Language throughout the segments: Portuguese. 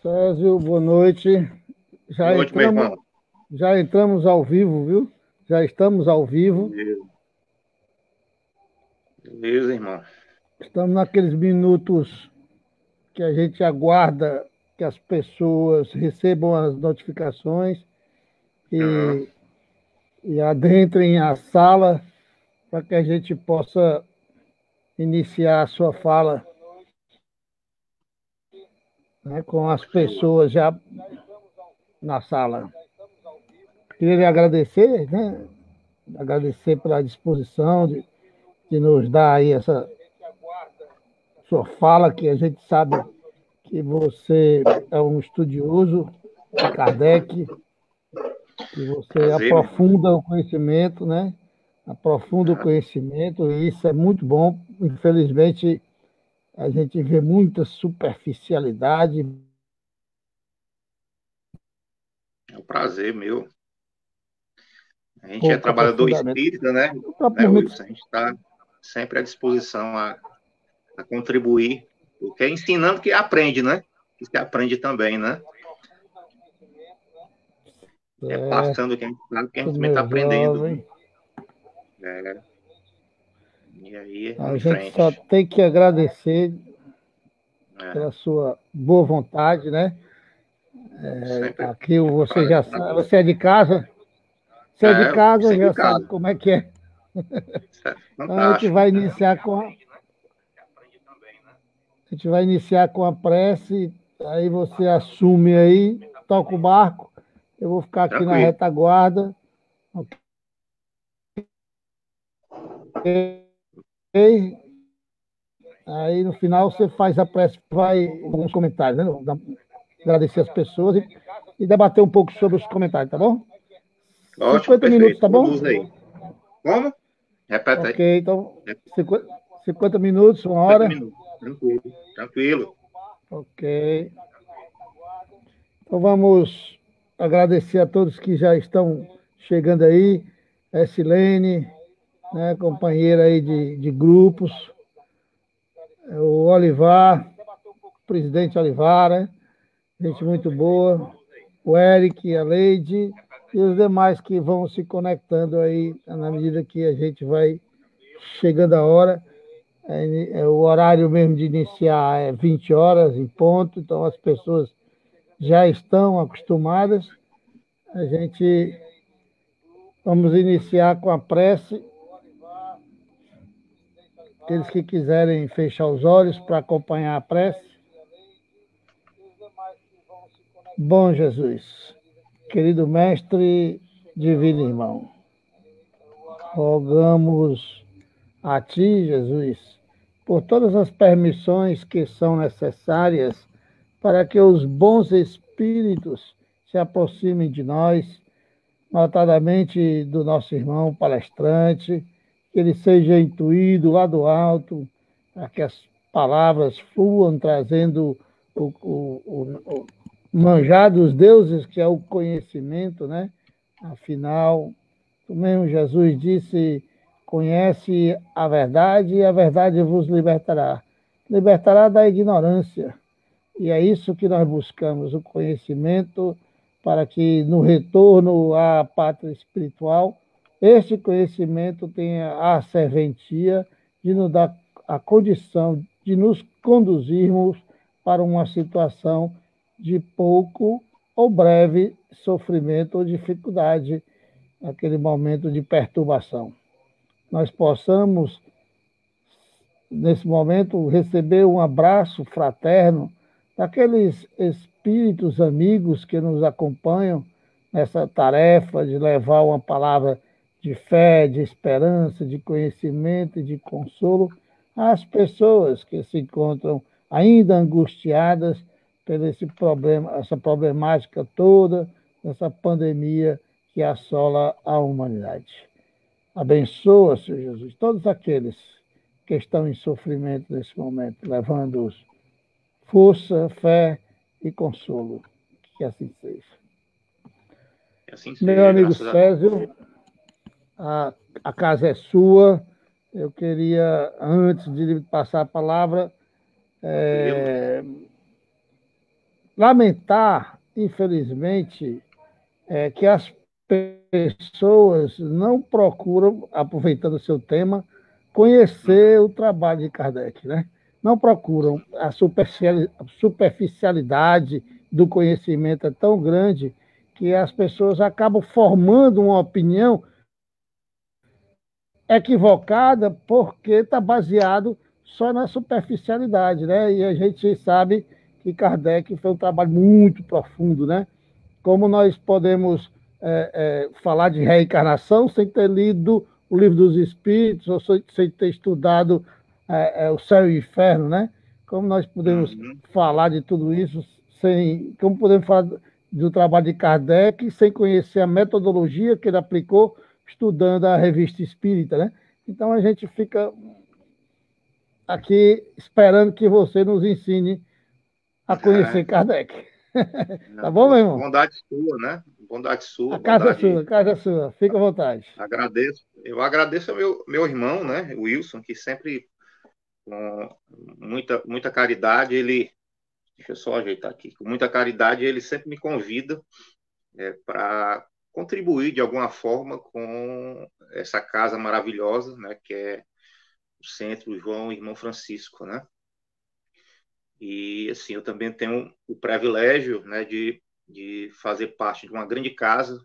Césio, boa noite. Boa Já noite, meu entramos, irmão. já entramos ao vivo, viu? Já estamos ao vivo. Beleza, beleza, irmão. Estamos naqueles minutos que a gente aguarda que as pessoas recebam as notificações Aham. e, e adentrem a sala para que a gente possa iniciar a sua fala, né, com as Show. pessoas já na sala. Queria lhe agradecer, né? Agradecer pela disposição de nos dar aí essa sua fala, que a gente sabe que você é um estudioso de Kardec, que você Prazer, meu irmão. aprofunda o conhecimento, né? Aprofunda o Ah, conhecimento, e isso é muito bom. Infelizmente, a gente vê muita superficialidade. é um prazer meu. A gente é Pouco trabalhador aprofundamento. espírita, né? O próprio Né, momento, Wilson? A gente está sempre à disposição a contribuir, porque é ensinando que aprende, né? Que se aprende também, né? É certo, passando o que a gente sabe que a gente também está meu aprendendo, né? jovem, É, e aí, a vamos em gente só frente. tem que agradecer É, pela sua boa vontade, né? sempre Aqui é um você já sabe, prazer. você é de casa, você é de casa, Sempre já de sabe casa. como é que é. Isso é Então a gente fantástico. vai iniciar a gente vai iniciar com a prece, aí você assume aí, toca o barco, eu vou ficar aqui na Tranquilo. retaguarda, ok? Aí no final você faz a prece, vai com alguns comentários, né? Agradecer as pessoas e debater um pouco sobre os comentários, tá bom? Ótimo, 50 minutos, perfeito. tá bom? Conduz aí. Como? Repete Ok, aí. então 50 minutos, uma 50 hora. minutos. Tranquilo. Tranquilo. Ok. Então vamos agradecer a todos que já estão chegando aí. A Silene, né, companheira aí de grupos, o Olivar, o presidente Olivar, né, gente muito boa, o Eric, a Leide e os demais que vão se conectando aí na medida que a gente vai chegando a hora. O horário mesmo de iniciar é 20 horas em ponto, então as pessoas já estão acostumadas. A gente vamos iniciar com a prece. Aqueles que quiserem fechar os olhos para acompanhar a prece. Bom Jesus, querido Mestre, divino irmão, rogamos a Ti, Jesus, por todas as permissões que são necessárias para que os bons espíritos se aproximem de nós, notadamente do nosso irmão palestrante, que ele seja intuído lá do alto, para que as palavras fluam trazendo o manjar dos deuses, que é o conhecimento, né? Afinal, o mesmo Jesus disse: conhece a verdade e a verdade vos libertará. Libertará da ignorância. E é isso que nós buscamos, o conhecimento, para que no retorno à pátria espiritual, este conhecimento tenha a serventia de nos dar a condição de nos conduzirmos para uma situação de pouco ou breve sofrimento ou dificuldade, naquele momento de perturbação. Nós possamos, nesse momento, receber um abraço fraterno daqueles espíritos amigos que nos acompanham nessa tarefa de levar uma palavra de fé, de esperança, de conhecimento e de consolo às pessoas que se encontram ainda angustiadas por esse problema, essa problemática toda, essa pandemia que assola a humanidade. Abençoa, Senhor Jesus, todos aqueles que estão em sofrimento nesse momento, levando-os força, fé e consolo. Que assim seja. Que assim Meu seja, amigo graças a Deus. Césio, a, a casa é sua. Eu queria, antes de lhe passar a palavra, Tranquilo. lamentar, infelizmente, que as pessoas não procuram, aproveitando o seu tema, conhecer o trabalho de Kardec, né? Não procuram. A superficialidade do conhecimento é tão grande que as pessoas acabam formando uma opinião equivocada porque está baseado só na superficialidade, né? E a gente sabe que Kardec foi um trabalho muito profundo, né? Como nós podemos falar de reencarnação sem ter lido o Livro dos Espíritos ou sem ter estudado o céu e o inferno, né? Como nós podemos falar de tudo isso como podemos falar do trabalho de Kardec sem conhecer a metodologia que ele aplicou estudando a Revista Espírita, né? Então a gente fica aqui esperando que você nos ensine a conhecer Kardec. Tá bom, meu irmão? Bondade sua, né? Bondade sua, a casa bondade. é sua, a casa é sua. Fica à vontade. Agradeço. Eu agradeço ao meu irmão, né? O Wilson, que sempre, com muita caridade, ele. Deixa eu só ajeitar aqui. Com muita caridade, ele sempre me convida para contribuir de alguma forma com essa casa maravilhosa, né? Que é o Centro João Irmão Francisco, né? E, assim, eu também tenho o privilégio, né, de fazer parte de uma grande casa,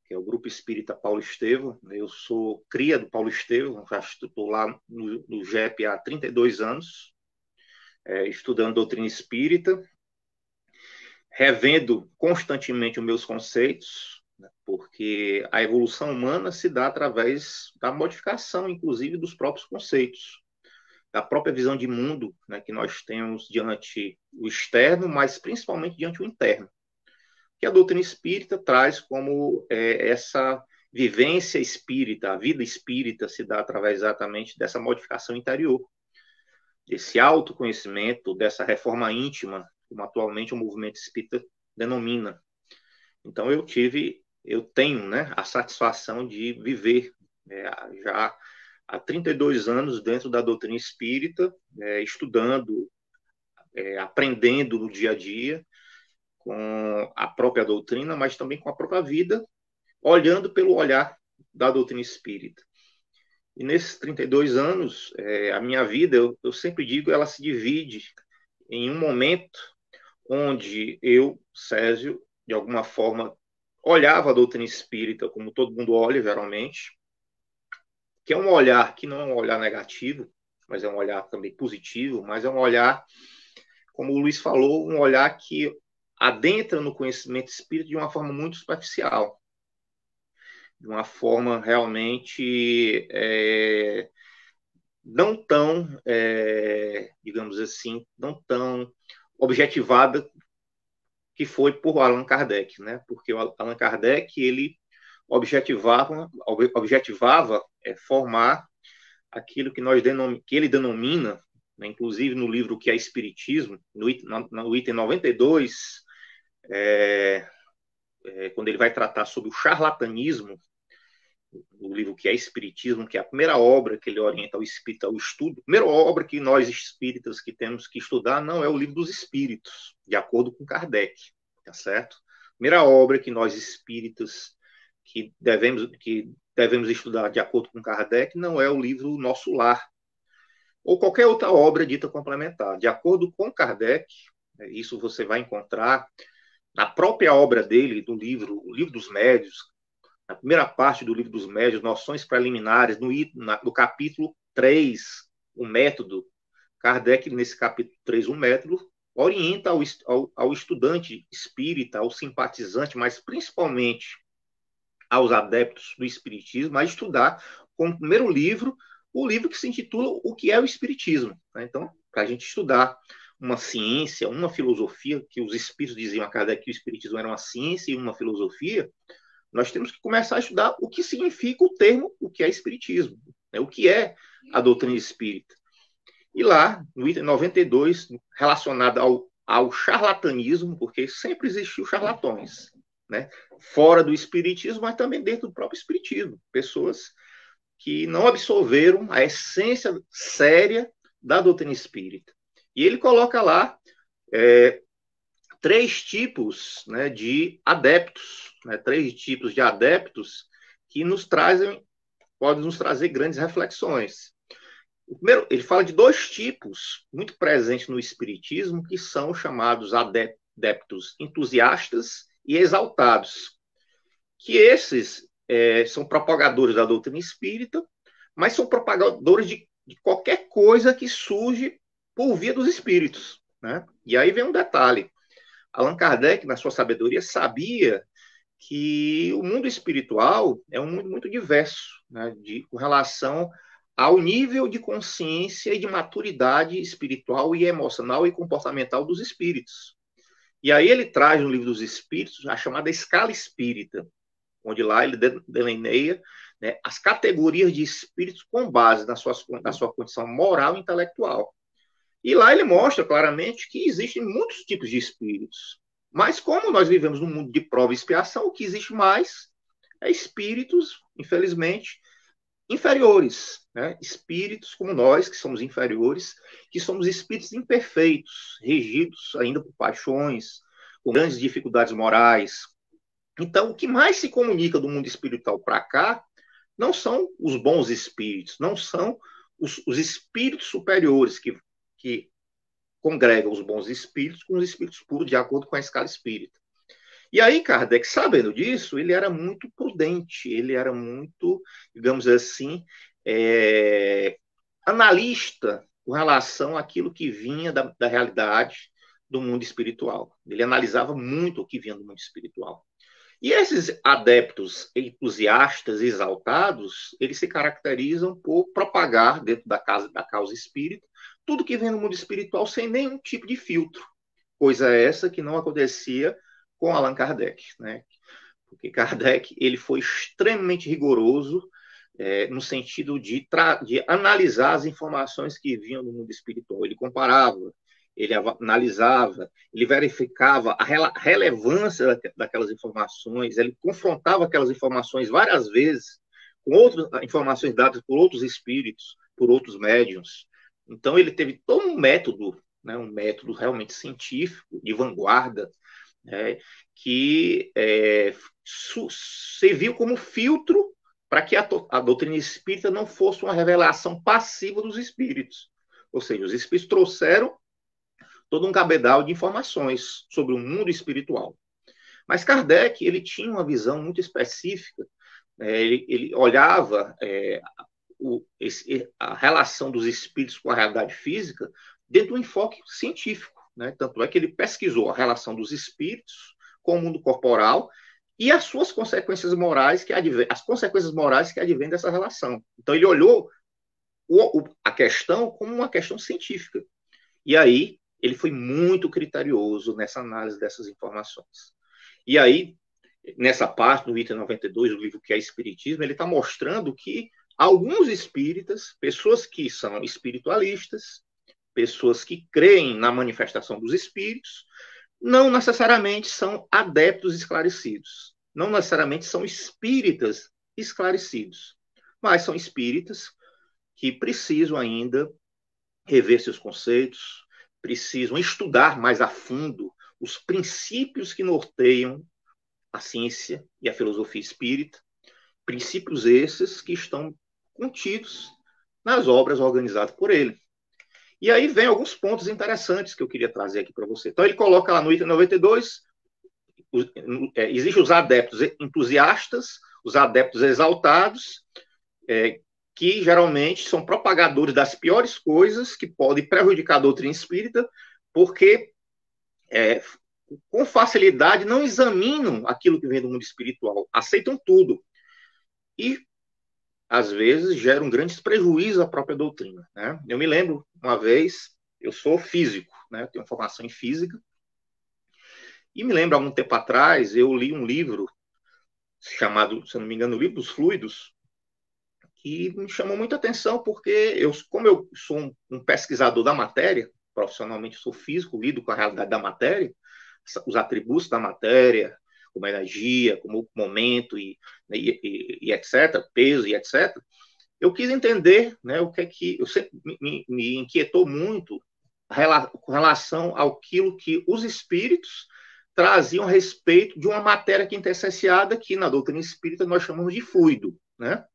que é o Grupo Espírita Paulo Estevam. Eu sou cria do Paulo Estevam, já estou lá no GEP há 32 anos, estudando doutrina espírita, revendo constantemente os meus conceitos, né, porque a evolução humana se dá através da modificação, inclusive, dos próprios conceitos, da própria visão de mundo, né, que nós temos diante o externo, mas principalmente diante o interno, que a doutrina espírita traz como essa vivência espírita, a vida espírita se dá através exatamente dessa modificação interior, desse autoconhecimento, dessa reforma íntima, como atualmente o movimento espírita denomina. Então eu tenho, né, a satisfação de viver já há 32 anos dentro da doutrina espírita, estudando, aprendendo no dia a dia, com a própria doutrina, mas também com a própria vida, olhando pelo olhar da doutrina espírita. E nesses 32 anos, a minha vida, eu sempre digo, ela se divide em um momento onde eu, Césio, de alguma forma, olhava a doutrina espírita como todo mundo olha, geralmente, que é um olhar que não é um olhar negativo, mas é um olhar também positivo, mas é um olhar, como o Luiz falou, um olhar que adentra no conhecimento espírita de uma forma muito superficial, de uma forma realmente não tão, digamos assim, não tão objetivada que foi por Allan Kardec, né? Porque o Allan Kardec, ele objetivava formar aquilo que ele denomina, né, inclusive no livro que é Espiritismo, no item 92, quando ele vai tratar sobre o charlatanismo, no livro que é Espiritismo, que é a primeira obra que ele orienta ao espírita ao estudo, a primeira obra que nós espíritas que temos que estudar não é o Livro dos Espíritos, de acordo com Kardec, tá certo? A primeira obra que nós espíritas que devemos estudar de acordo com Kardec não é o livro Nosso Lar, ou qualquer outra obra dita complementar. De acordo com Kardec, isso você vai encontrar na própria obra dele, do livro, o Livro dos Médios, na primeira parte do Livro dos Médios, Noções Preliminares, no capítulo 3, o método. Kardec, nesse capítulo 3, o método, orienta ao estudante espírita, ao simpatizante, mas principalmente aos adeptos do espiritismo, a estudar como primeiro livro o livro que se intitula O que é o Espiritismo. Então, para a gente estudar uma ciência, uma filosofia, que os espíritos diziam a Kardec que o espiritismo era uma ciência e uma filosofia, nós temos que começar a estudar o que significa o termo, o que é espiritismo, né? O que é a doutrina espírita. E lá, no item 92, relacionado ao charlatanismo, porque sempre existiu charlatões, né? Fora do espiritismo, mas também dentro do próprio espiritismo. Pessoas que não absorveram a essência séria da doutrina espírita. E ele coloca lá três tipos, né, de adeptos, né, três tipos de adeptos que podem nos trazer grandes reflexões. O primeiro, ele fala de dois tipos muito presentes no Espiritismo, que são chamados adeptos entusiastas e exaltados, que esses são propagadores da doutrina espírita, mas são propagadores de qualquer coisa que surge por via dos espíritos, né? E aí vem um detalhe. Allan Kardec, na sua sabedoria, sabia que o mundo espiritual é um mundo muito diverso, né, com relação ao nível de consciência e de maturidade espiritual e emocional e comportamental dos espíritos. E aí ele traz no Livro dos Espíritos a chamada escala espírita, onde lá ele delineia, né, as categorias de espíritos com base na sua condição moral e intelectual. E lá ele mostra claramente que existem muitos tipos de espíritos. Mas como nós vivemos num mundo de prova e expiação, o que existe mais é espíritos, infelizmente, inferiores, né? Espíritos como nós, que somos inferiores, que somos espíritos imperfeitos, regidos ainda por paixões, com grandes dificuldades morais. Então, o que mais se comunica do mundo espiritual para cá não são os bons espíritos, não são os espíritos superiores que congregam os bons espíritos com os espíritos puros, de acordo com a escala espírita. E aí, Kardec, sabendo disso, ele era muito prudente, ele era muito, digamos assim, analista com relação àquilo que vinha da realidade do mundo espiritual. Ele analisava muito o que vinha do mundo espiritual. E esses adeptos entusiastas exaltados, eles se caracterizam por propagar dentro da causa espírita tudo que vem no mundo espiritual sem nenhum tipo de filtro. Coisa essa que não acontecia com Allan Kardec, né? Porque Kardec ele foi extremamente rigoroso no sentido de analisar as informações que vinham do mundo espiritual. Ele comparava, ele analisava, ele verificava a relevância daquelas informações, ele confrontava aquelas informações várias vezes com outras informações dadas por outros espíritos, por outros médiuns. Então, ele teve todo um método, né, um método realmente científico, de vanguarda, que serviu como filtro para que a doutrina espírita não fosse uma revelação passiva dos espíritos. Ou seja, os espíritos trouxeram todo um cabedal de informações sobre o mundo espiritual. Mas Kardec ele tinha uma visão muito específica, ele olhava a relação dos espíritos com a realidade física dentro de um enfoque científico, né? Tanto é que ele pesquisou a relação dos espíritos com o mundo corporal e as suas consequências morais que advêm dessa relação. Então ele olhou a questão como uma questão científica. E aí ele foi muito criterioso nessa análise dessas informações. E aí, nessa parte, no item 92 do livro que é Espiritismo, ele está mostrando que alguns espíritas, pessoas que são espiritualistas, pessoas que creem na manifestação dos espíritos, não necessariamente são adeptos esclarecidos, não necessariamente são espíritas esclarecidos, mas são espíritas que precisam ainda rever seus conceitos, precisam estudar mais a fundo os princípios que norteiam a ciência e a filosofia espírita, princípios esses que estão contidos nas obras organizadas por ele. E aí vem alguns pontos interessantes que eu queria trazer aqui para você. Então ele coloca lá no item 92, existem os adeptos entusiastas, os adeptos exaltados, que geralmente são propagadores das piores coisas que podem prejudicar a doutrina espírita, porque com facilidade não examinam aquilo que vem do mundo espiritual, aceitam tudo. E, às vezes, geram grandes prejuízos à própria doutrina, né? Eu me lembro, uma vez, eu sou físico, né? Tenho formação em física, e me lembro, há algum tempo atrás, eu li um livro chamado, se eu não me engano, o Livro dos Fluidos, que me chamou muita atenção, porque como eu sou um pesquisador da matéria, profissionalmente sou físico, lido com a realidade da matéria, os atributos da matéria, como energia, como momento e etc., peso e etc., eu quis entender, né, o que é que eu sempre me inquietou muito com relação àquilo que os espíritos traziam a respeito de uma matéria quintessenciada que na doutrina espírita nós chamamos de fluido, né?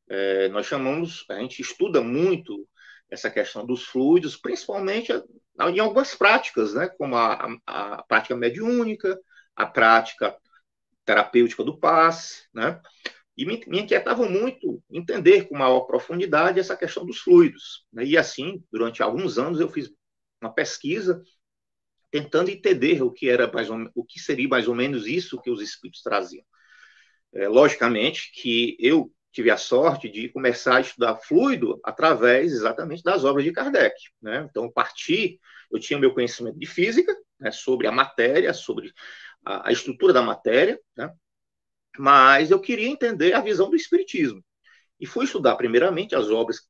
A gente estuda muito essa questão dos fluidos, principalmente em algumas práticas, né? Como a prática mediúnica, a prática terapêutica do passe, né? E me inquietava muito entender com maior profundidade essa questão dos fluidos, né? E assim, durante alguns anos eu fiz uma pesquisa tentando entender o que seria mais ou menos isso que os espíritos traziam. Logicamente que eu tive a sorte de começar a estudar fluido através exatamente das obras de Kardec, né? Então, eu tinha meu conhecimento de física, né, sobre a matéria, sobre a estrutura da matéria, né? Mas eu queria entender a visão do espiritismo. E fui estudar primeiramente as obras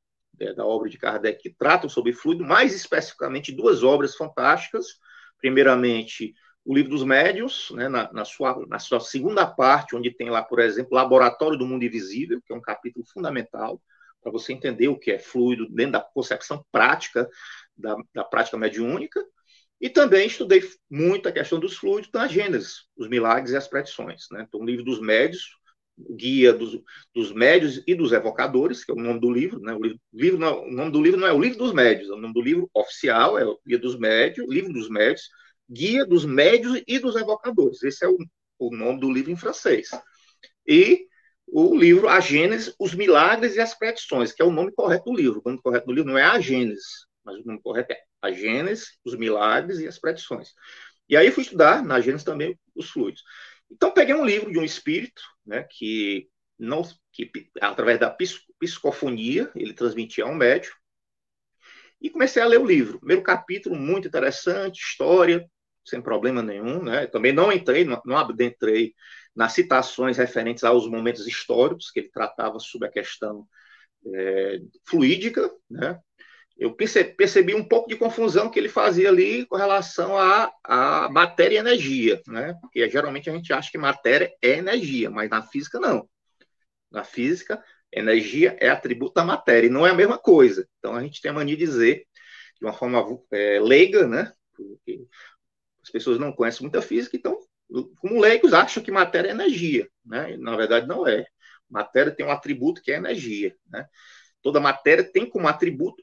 da obra de Kardec que tratam sobre fluido, mais especificamente duas obras fantásticas. Primeiramente, o Livro dos Médiuns, né, na sua segunda parte, onde tem lá, por exemplo, Laboratório do Mundo Invisível, que é um capítulo fundamental para você entender o que é fluido dentro da concepção prática da prática mediúnica. E também estudei muito a questão dos fluidos na Gênesis, os milagres e as predições, né? Então, o Livro dos Médiuns, o Guia dos Médiuns e dos Evocadores, que é o nome do livro, né? O nome do livro não é o Livro dos Médiuns, o nome do livro oficial é o Guia dos Médiuns, Livro dos Médiuns, Guia dos Médiuns e dos Evocadores. Esse é o nome do livro em francês. E o livro A Gênesis, os Milagres e as Predições, que é o nome correto do livro. O nome correto do livro não é A Gênesis, mas o nome correto é A Gênesis, os Milagres e as Predições. E aí fui estudar na Gênesis também os fluidos. Então peguei um livro de um espírito, né, que através da psicofonia ele transmitia a um médium, e comecei a ler o livro. Primeiro capítulo, muito interessante, história, sem problema nenhum, né? Também não adentrei nas citações referentes aos momentos históricos, que ele tratava sobre a questão fluídica, né? Eu percebi um pouco de confusão que ele fazia ali com relação à matéria e energia, né? Porque geralmente a gente acha que matéria é energia, mas na física não. Na física, energia é atributo da matéria, e não é a mesma coisa. Então a gente tem a mania de dizer, de uma forma leiga, né? Porque as pessoas não conhecem muita física, então, como leigos, acham que matéria é energia, né? E, na verdade, não é. Matéria tem um atributo que é energia, né? Toda matéria tem como atributo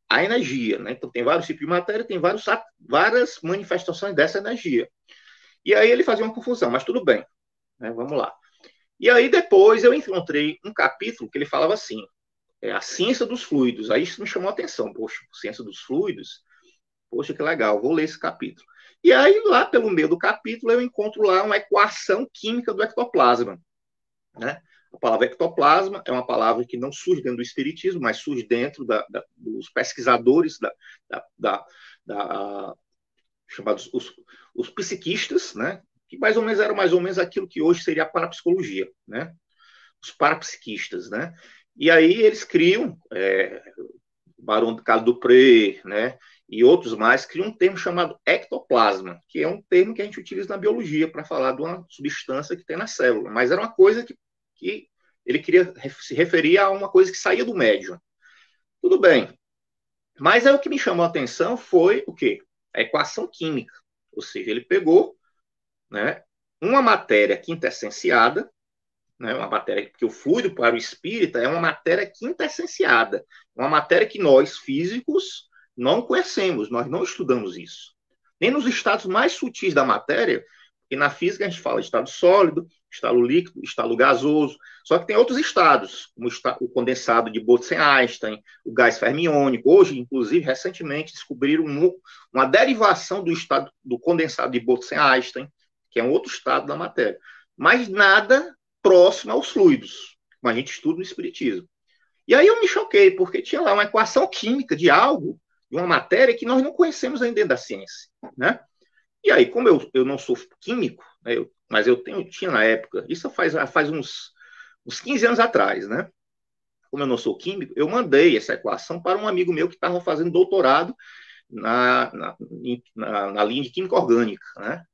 a energia, né? Então, tem vários tipos de matéria, tem várias manifestações dessa energia. E aí ele fazia uma confusão, mas tudo bem, né? Vamos lá. E aí depois eu encontrei um capítulo que ele falava assim, a ciência dos fluidos. Aí isso me chamou a atenção. Poxa, ciência dos fluidos? Poxa, que legal, vou ler esse capítulo. E aí, lá pelo meio do capítulo, eu encontro lá uma equação química do ectoplasma, né? A palavra ectoplasma é uma palavra que não surge dentro do espiritismo, mas surge dentro dos pesquisadores, chamados os psiquistas, né? Que eram mais ou menos aquilo que hoje seria a parapsicologia, né? Os parapsiquistas, né? E aí eles criam, Barão do Calle-Dupré, né? E outros mais, criam um termo chamado ectoplasma, que é um termo que a gente utiliza na biologia para falar de uma substância que tem na célula, mas era uma coisa que ele queria se referir a uma coisa que saía do médium. Tudo bem. Mas aí o que me chamou a atenção foi o quê? A equação química. Ou seja, ele pegou, né, uma matéria quintessenciada, né, uma matéria que o fluido para o espírita é uma matéria quintessenciada, uma matéria que nós, físicos, não conhecemos, nós não estudamos isso. Nem nos estados mais sutis da matéria, e na física a gente fala de estado sólido, estado líquido, estado gasoso, só que tem outros estados, como o condensado de Bose-Einstein, o gás fermiônico. Hoje, inclusive, recentemente descobriram uma derivação do estado do condensado de Bose-Einstein, que é um outro estado da matéria. Mas nada próximo aos fluidos, como a gente estuda no espiritismo. E aí eu me choquei, porque tinha lá uma equação química de algo, de uma matéria que nós não conhecemos ainda dentro da ciência, né? E aí, como eu não sou químico, né, mas eu tinha na época, isso faz uns 15 anos atrás, né? Como eu não sou químico, eu mandei essa equação para um amigo meu que estava fazendo doutorado na linha de química orgânica, né?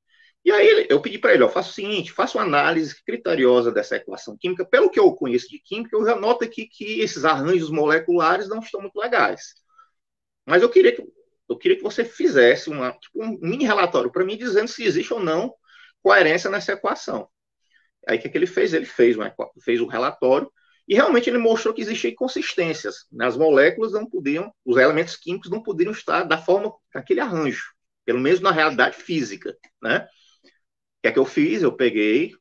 E aí eu pedi para ele, faça o seguinte, faça uma análise criteriosa dessa equação química. Pelo que eu conheço de química, eu já noto aqui que esses arranjos moleculares não estão muito legais. Mas eu queria eu queria que você fizesse um mini relatório para mim, dizendo se existe ou não coerência nessa equação. Aí o que ele fez? Ele fez um relatório e realmente ele mostrou que existiam inconsistências. As moléculas não podiam, os elementos químicos não poderiam estar da forma, daquele arranjo, pelo menos na realidade física, né? O que é que eu fiz? Eu peguei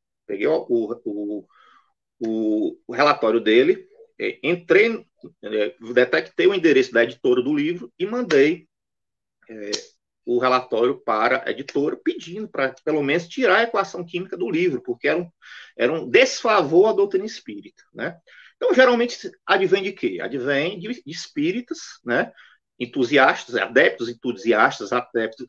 o relatório dele, entrei, detectei o endereço da editora do livro e mandei o relatório para a editora pedindo para, pelo menos, tirar a equação química do livro, porque era um desfavor à doutrina espírita, né? Então, geralmente, advém de quê? Advém de espíritas, né? Entusiastas, adeptos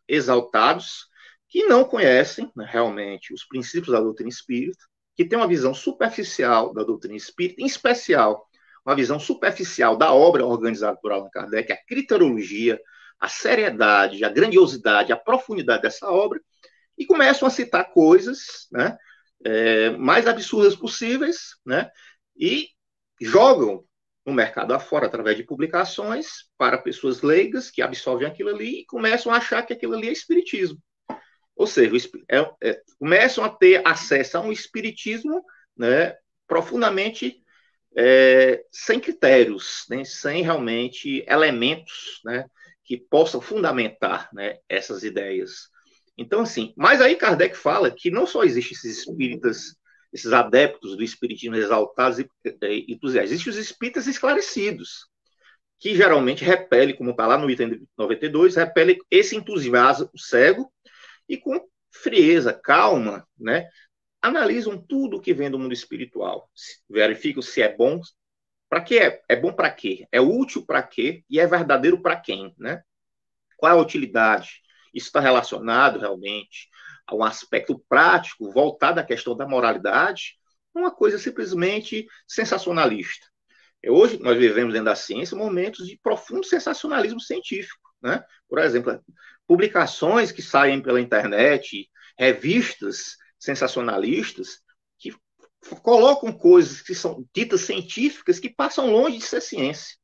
exaltados, que não conhecem, né, realmente os princípios da doutrina espírita, que têm uma visão superficial da doutrina espírita, em especial, uma visão superficial da obra organizada por Allan Kardec, a criteriologia, a seriedade, a grandiosidade, a profundidade dessa obra, e começam a citar coisas, né, mais absurdas possíveis, né, e jogam no mercado afora, através de publicações, para pessoas leigas que absorvem aquilo ali e começam a achar que aquilo ali é espiritismo. Ou seja, começam a ter acesso a um espiritismo, né, profundamente sem critérios, né, sem realmente elementos, né, que possam fundamentar, né, essas ideias. Então, assim, mas aí Kardec fala que não só existem esses espíritas, esses adeptos do espiritismo exaltados e entusiastas, existem os espíritas esclarecidos, que geralmente repele, como está lá no item 92, repele esse entusiasmo cego e com frieza, calma, né, analisam tudo que vem do mundo espiritual, verificam se é bom, para que é bom para quê, é útil para quê e é verdadeiro para quem, né? Qual é a utilidade? Isso está relacionado realmente a um aspecto prático voltado à questão da moralidade, uma coisa simplesmente sensacionalista. Hoje nós vivemos dentro da ciência momentos de profundo sensacionalismo científico, né? Por exemplo, publicações que saem pela internet, revistas sensacionalistas que colocam coisas que são ditas científicas que passam longe de ser ciência.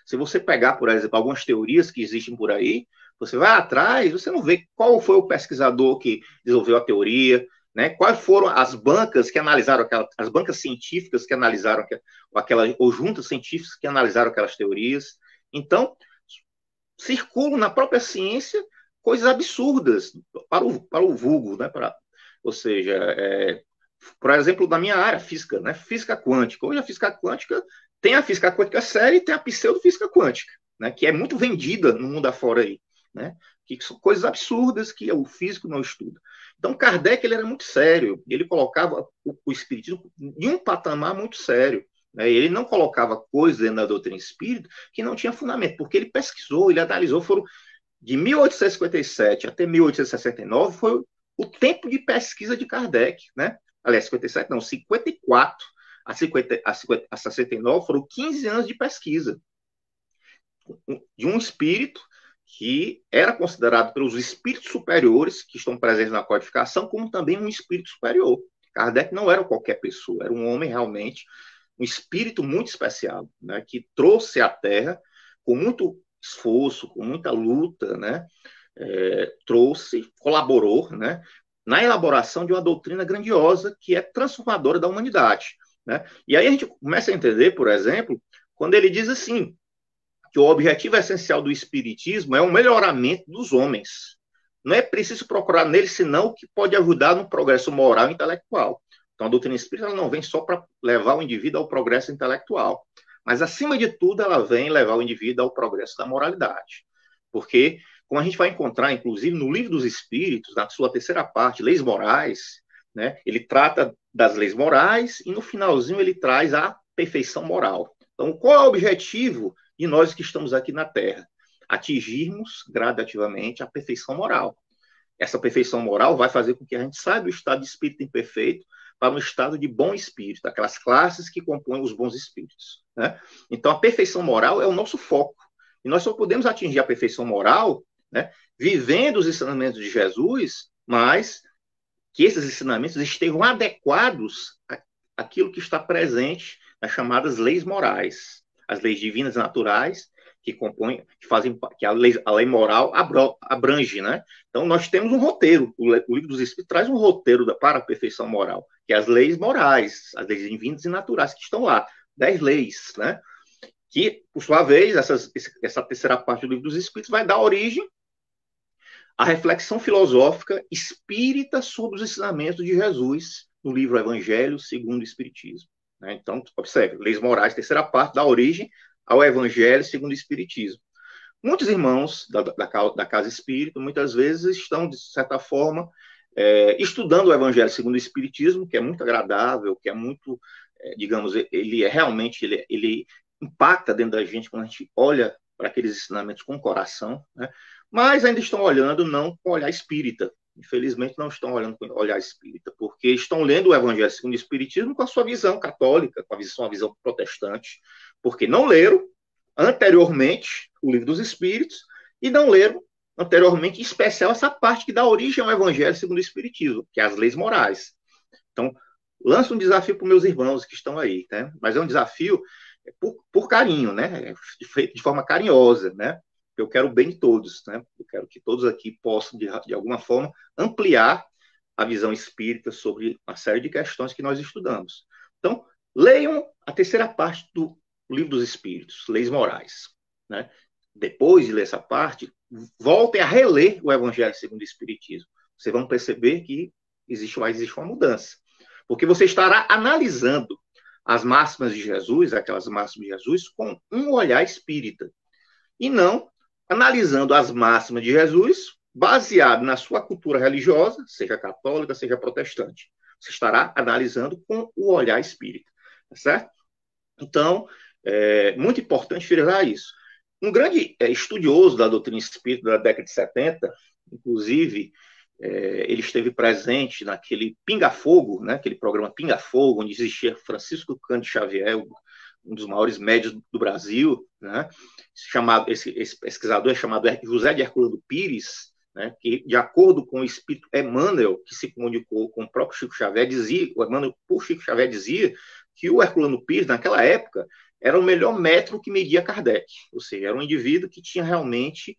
Se você pegar, por exemplo, algumas teorias que existem por aí, você vai atrás, você não vê qual foi o pesquisador que desenvolveu a teoria, né? Quais foram as bancas que analisaram as bancas científicas que analisaram ou juntas científicas que analisaram aquelas teorias. Então, circulam na própria ciência coisas absurdas para o vulgo, né? Ou seja, por exemplo, na minha área, física, né? Física quântica. Hoje a física quântica tem a física quântica séria e tem a pseudofísica quântica, né? Que é muito vendida no mundo afora aí, né? Que são coisas absurdas que o físico não estuda. Então, Kardec ele era muito sério, ele colocava o espiritismo em um patamar muito sério. Né? Ele não colocava coisas dentro da doutrina espírita que não tinha fundamento, porque ele pesquisou, ele analisou, foram de 1857 até 1869, foi o tempo de pesquisa de Kardec, né? Aliás, 57 não, 54 a 69 foram 15 anos de pesquisa de um espírito que era considerado pelos espíritos superiores que estão presentes na codificação como também um espírito superior. Kardec não era qualquer pessoa, era um homem realmente, um espírito muito especial, né, que trouxe à Terra com muito esforço, com muita luta, né, colaborou, né, na elaboração de uma doutrina grandiosa que é transformadora da humanidade. Né? E aí a gente começa a entender, por exemplo, quando ele diz assim, que o objetivo essencial do espiritismo é o melhoramento dos homens. Não é preciso procurar nele senão o que pode ajudar no progresso moral e intelectual. Então, a doutrina espírita não vem só para levar o indivíduo ao progresso intelectual, mas, acima de tudo, ela vem levar o indivíduo ao progresso da moralidade. Porque, como a gente vai encontrar, inclusive, no Livro dos Espíritos, na sua terceira parte, Leis Morais, né, ele trata das leis morais e, no finalzinho, ele traz a perfeição moral. Então, qual é o objetivo de nós que estamos aqui na Terra? Atingirmos gradativamente a perfeição moral. Essa perfeição moral vai fazer com que a gente saia do estado de espírito imperfeito para um estado de bom espírito, aquelas classes que compõem os bons espíritos. Né? Então, a perfeição moral é o nosso foco. E nós só podemos atingir a perfeição moral, né, vivendo os ensinamentos de Jesus, mas que esses ensinamentos estejam adequados àquilo que está presente nas chamadas leis morais, as leis divinas e naturais, que compõem, que a lei moral abrange, né? Então, nós temos um roteiro. O Livro dos Espíritos traz um roteiro para a perfeição moral, que é as leis morais, as leis divinas e naturais que estão lá, 10 leis, né? Que, por sua vez, essa terceira parte do Livro dos Espíritos vai dar origem à reflexão filosófica espírita sobre os ensinamentos de Jesus no livro Evangelho segundo o Espiritismo. Né? Então, observe, leis morais, terceira parte, dá origem ao Evangelho segundo o Espiritismo. Muitos irmãos da casa espírita, muitas vezes, estão, de certa forma, estudando o Evangelho segundo o Espiritismo, que é muito agradável, que é muito, digamos, ele é realmente, ele impacta dentro da gente quando a gente olha para aqueles ensinamentos com o coração, né? Mas ainda estão olhando não com olhar espírita. Infelizmente, não estão olhando com olhar espírita, porque estão lendo o Evangelho segundo o Espiritismo com a sua visão católica, com a sua visão protestante, porque não leram anteriormente o Livro dos Espíritos e não leram anteriormente, em especial, essa parte que dá origem ao Evangelho segundo o Espiritismo, que é as leis morais. Então, lanço um desafio para os meus irmãos que estão aí, né? Mas é um desafio por carinho, né? Feito de forma carinhosa, né? Eu quero o bem de todos, né? Eu quero que todos aqui possam, de alguma forma, ampliar a visão espírita sobre uma série de questões que nós estudamos. Então, leiam a terceira parte do Livro dos Espíritos, Leis Morais, né? Depois de ler essa parte, voltem a reler o Evangelho segundo o Espiritismo. Vocês vão perceber que existe uma mudança. Porque você estará analisando as máximas de Jesus, aquelas máximas de Jesus, com um olhar espírita. E não analisando as máximas de Jesus baseado na sua cultura religiosa, seja católica, seja protestante. Você estará analisando com o olhar espírita, tá certo? Então, é muito importante frisar isso. Um grande estudioso da doutrina espírita da década de 70, inclusive, ele esteve presente naquele Pinga Fogo, né, aquele programa Pinga Fogo, onde existia Francisco Cândido Xavier, um dos maiores médios do Brasil, né? Esse pesquisador é chamado José de Herculano Pires, né? Que, de acordo com o espírito Emmanuel, que se comunicou com o próprio Chico Xavier, o Emmanuel, por Chico Xavier, dizia que o Herculano Pires, naquela época, era o melhor metro que media Kardec, ou seja, era um indivíduo que tinha realmente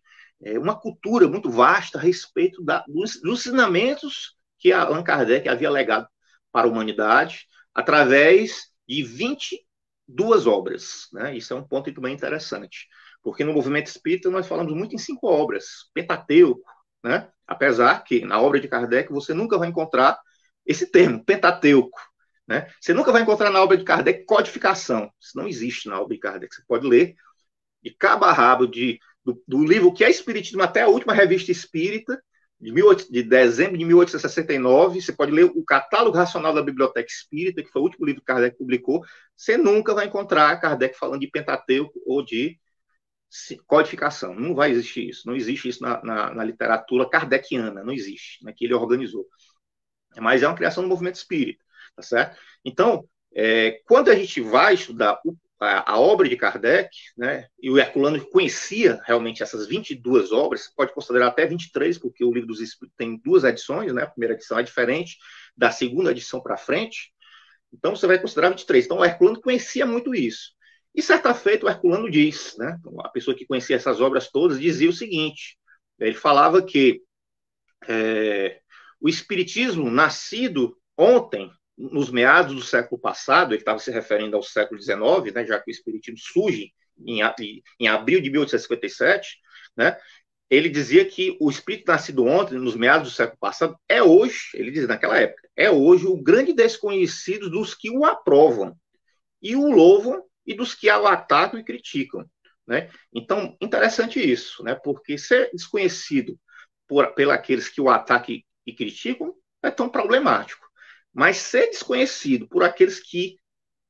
uma cultura muito vasta a respeito dos ensinamentos que Allan Kardec havia legado para a humanidade através de 22 obras, né? Isso é um ponto também interessante, porque no movimento espírita nós falamos muito em 5 obras, Pentateuco, né? Apesar que na obra de Kardec você nunca vai encontrar esse termo, Pentateuco, né? Você nunca vai encontrar na obra de Kardec codificação, isso não existe na obra de Kardec, você pode ler de cabo a rabo do livro que é Espiritismo até a última revista espírita, de dezembro de 1869, você pode ler o Catálogo Racional da Biblioteca Espírita, que foi o último livro que Kardec publicou, você nunca vai encontrar Kardec falando de Pentateuco ou de codificação. Não vai existir isso. Não existe isso na literatura kardeciana, não existe, né, que ele organizou. Mas é uma criação do movimento espírita, tá certo? Então, quando a gente vai estudar a obra de Kardec, né, e o Herculano conhecia realmente essas 22 obras, pode considerar até 23, porque o Livro dos Espíritos tem 2 edições, né, a primeira edição é diferente da segunda edição para frente, então você vai considerar 23. Então o Herculano conhecia muito isso. E certa feita o Herculano diz, né, a pessoa que conhecia essas obras todas dizia o seguinte, ele falava que o Espiritismo, nascido ontem, nos meados do século passado, ele estava se referindo ao século XIX, né, já que o Espiritismo surge em abril de 1857, né, ele dizia que o Espírito nascido ontem, nos meados do século passado, é hoje, ele diz naquela época, é hoje o grande desconhecido dos que o aprovam e o louvam e dos que o atacam e criticam, né? Então, interessante isso, né, porque ser desconhecido por aqueles que o atacam e criticam é tão problemático. Mas ser desconhecido por aqueles que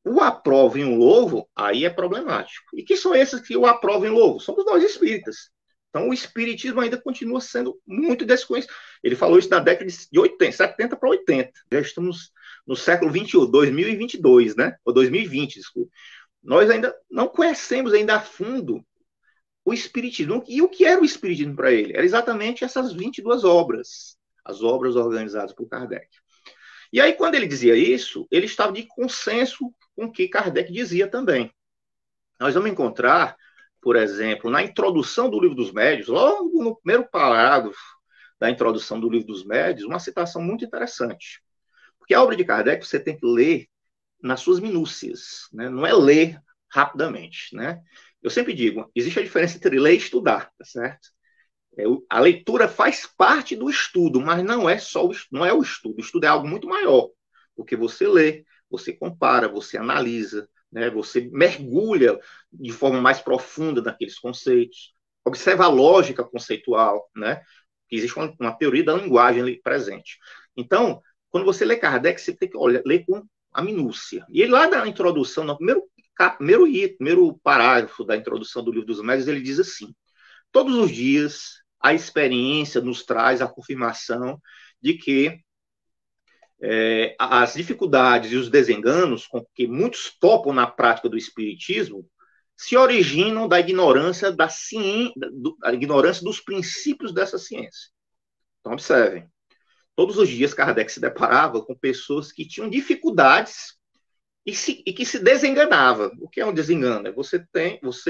o aprovam e o louvam, aí é problemático. E quem são esses que o aprovam e louvam? Somos nós espíritas. Então, o espiritismo ainda continua sendo muito desconhecido. Ele falou isso na década de 80, 70 para 80. Já estamos no século 21, 2022, né? Ou 2020, desculpa. Nós ainda não conhecemos ainda a fundo o espiritismo. E o que era o espiritismo para ele? Era exatamente essas 22 obras, as obras organizadas por Kardec. E aí, quando ele dizia isso, ele estava de consenso com o que Kardec dizia também. Nós vamos encontrar por exemplo, na introdução do Livro dos Médiuns, logo no primeiro parágrafo da introdução do Livro dos Médiuns, uma citação muito interessante. Porque a obra de Kardec você tem que ler nas suas minúcias, né? Não é ler rapidamente, né? Eu sempre digo, existe a diferença entre ler e estudar, tá certo? A leitura faz parte do estudo, mas não é só não é o estudo. O estudo é algo muito maior, porque você lê, você compara, você analisa, né? Você mergulha de forma mais profunda naqueles conceitos, observa a lógica conceitual, né? Existe uma teoria da linguagem ali presente. Então, quando você lê Kardec, você tem que ler com a minúcia. E ele, lá na introdução, no primeiro parágrafo da introdução do Livro dos Médiuns, ele diz assim: todos os dias a experiência nos traz a confirmação de que as dificuldades e os desenganos com que muitos topam na prática do espiritismo se originam da ignorância da ignorância dos princípios dessa ciência. Então, observem. Todos os dias Kardec se deparava com pessoas que tinham dificuldades e que se desenganava. O que é um desengano? É você,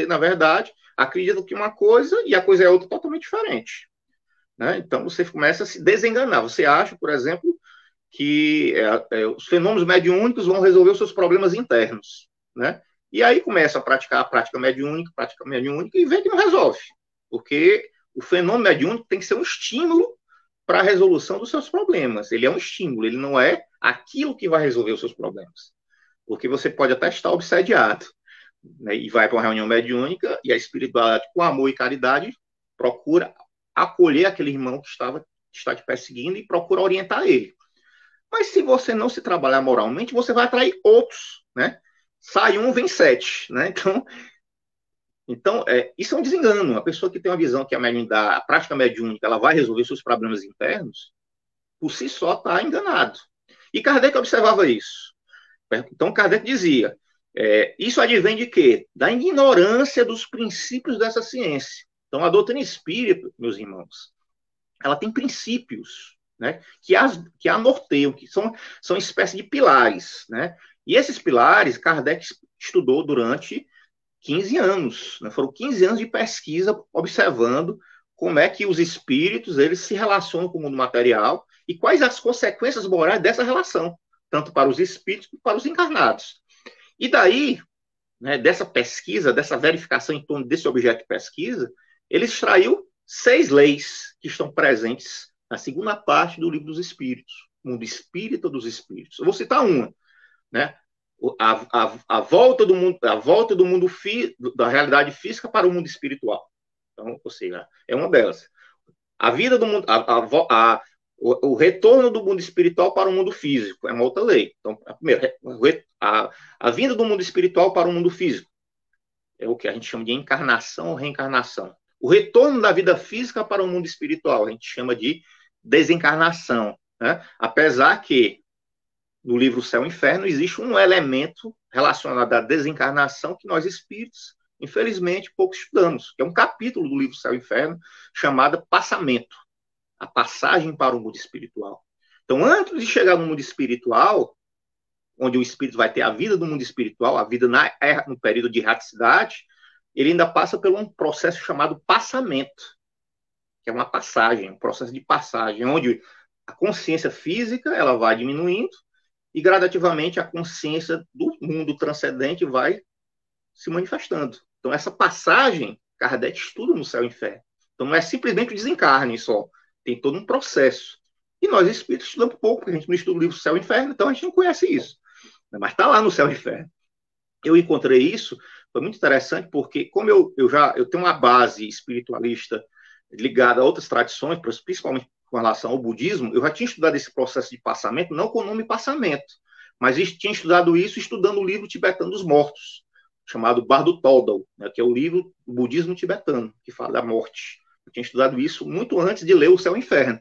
na verdade, acredita que uma coisa e a coisa é outra totalmente diferente. Né? Então, você começa a se desenganar. Você acha, por exemplo, que os fenômenos mediúnicos vão resolver os seus problemas internos. Né? E aí começa a praticar a prática mediúnica e vê que não resolve. Porque o fenômeno mediúnico tem que ser um estímulo para a resolução dos seus problemas. Ele é um estímulo, ele não é aquilo que vai resolver os seus problemas. Porque você pode até estar obsediado, né, e vai para uma reunião mediúnica e a espiritualidade, com amor e caridade, procura acolher aquele irmão que está te perseguindo e procura orientar ele. Mas se você não se trabalhar moralmente, você vai atrair outros, né? Sai um, vem sete, né? Então, isso é um desengano. A pessoa que tem uma visão que a prática mediúnica, ela vai resolver seus problemas internos, por si só está enganado. E Kardec observava isso. Então, Kardec dizia, isso advém de quê? Da ignorância dos princípios dessa ciência. Então, a doutrina espírita, meus irmãos, ela tem princípios, né, que a norteiam, que são espécie de pilares, né? E esses pilares, Kardec estudou durante 15 anos, né? Foram 15 anos de pesquisa observando como é que os espíritos eles se relacionam com o mundo material e quais as consequências morais dessa relação, tanto para os espíritos quanto para os encarnados. E daí, né, dessa pesquisa, dessa verificação em torno desse objeto de pesquisa, ele extraiu 6 leis que estão presentes na segunda parte do Livro dos Espíritos, Mundo Espírita dos Espíritos. Eu vou citar uma, né? A volta do mundo, da realidade física para o mundo espiritual. Então, ou seja, é uma delas. A vida do mundo, o retorno do mundo espiritual para o mundo físico é uma outra lei. Então, a primeira, a vinda do mundo espiritual para o mundo físico é o que a gente chama de encarnação ou reencarnação. O retorno da vida física para o mundo espiritual a gente chama de desencarnação, né? Apesar que no livro Céu e Inferno existe um elemento relacionado à desencarnação que nós espíritos, infelizmente, pouco estudamos, que é um capítulo do livro Céu e Inferno chamado Passamento, a passagem para o mundo espiritual. Então, antes de chegar no mundo espiritual, onde o espírito vai ter a vida do mundo espiritual, a vida no período de erraticidade, ele ainda passa por um processo chamado passamento, que é uma passagem, um processo de passagem, onde a consciência física ela vai diminuindo e gradativamente a consciência do mundo transcendente vai se manifestando. Então, essa passagem, Kardec estuda no Céu e Inferno. Então, não é simplesmente o desencarne só, tem todo um processo. E nós, espíritos, estudamos pouco, porque a gente não estuda o livro Céu e Inferno, então a gente não conhece isso. Mas está lá no Céu e Inferno. Eu encontrei isso, foi muito interessante, porque como eu tenho uma base espiritualista ligada a outras tradições, principalmente com relação ao budismo, eu já tinha estudado esse processo de passamento, não com o nome passamento, mas tinha estudado isso estudando o livro tibetano dos mortos, chamado Bardo Thodol, né, que é o livro do budismo tibetano, que fala da morte. Eu tinha estudado isso muito antes de ler o Céu e Inferno.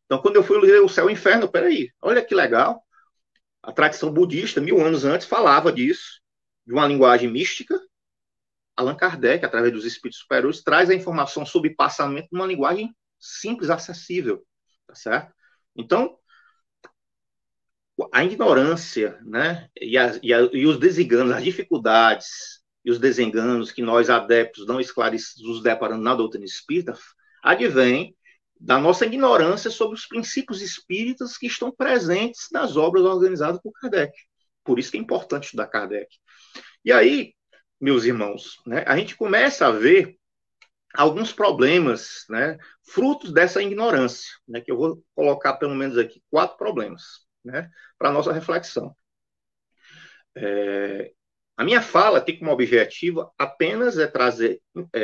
Então, quando eu fui ler o Céu e Inferno, peraí, olha que legal, a tradição budista, 1000 anos antes, falava disso, de uma linguagem mística. Allan Kardec, através dos espíritos superiores, traz a informação sobre passamento numa linguagem simples, acessível, tá certo? Então, a ignorância, né, e os desenganos, as dificuldades e os desenganos que nós, adeptos não esclarecidos, nos deparamos na doutrina espírita, advém da nossa ignorância sobre os princípios espíritas que estão presentes nas obras organizadas por Kardec. Por isso que é importante estudar Kardec. E aí, meus irmãos, né, a gente começa a ver alguns problemas, né, frutos dessa ignorância, né, que eu vou colocar pelo menos aqui 4 problemas, né, para a nossa reflexão. A minha fala tem como objetivo apenas trazer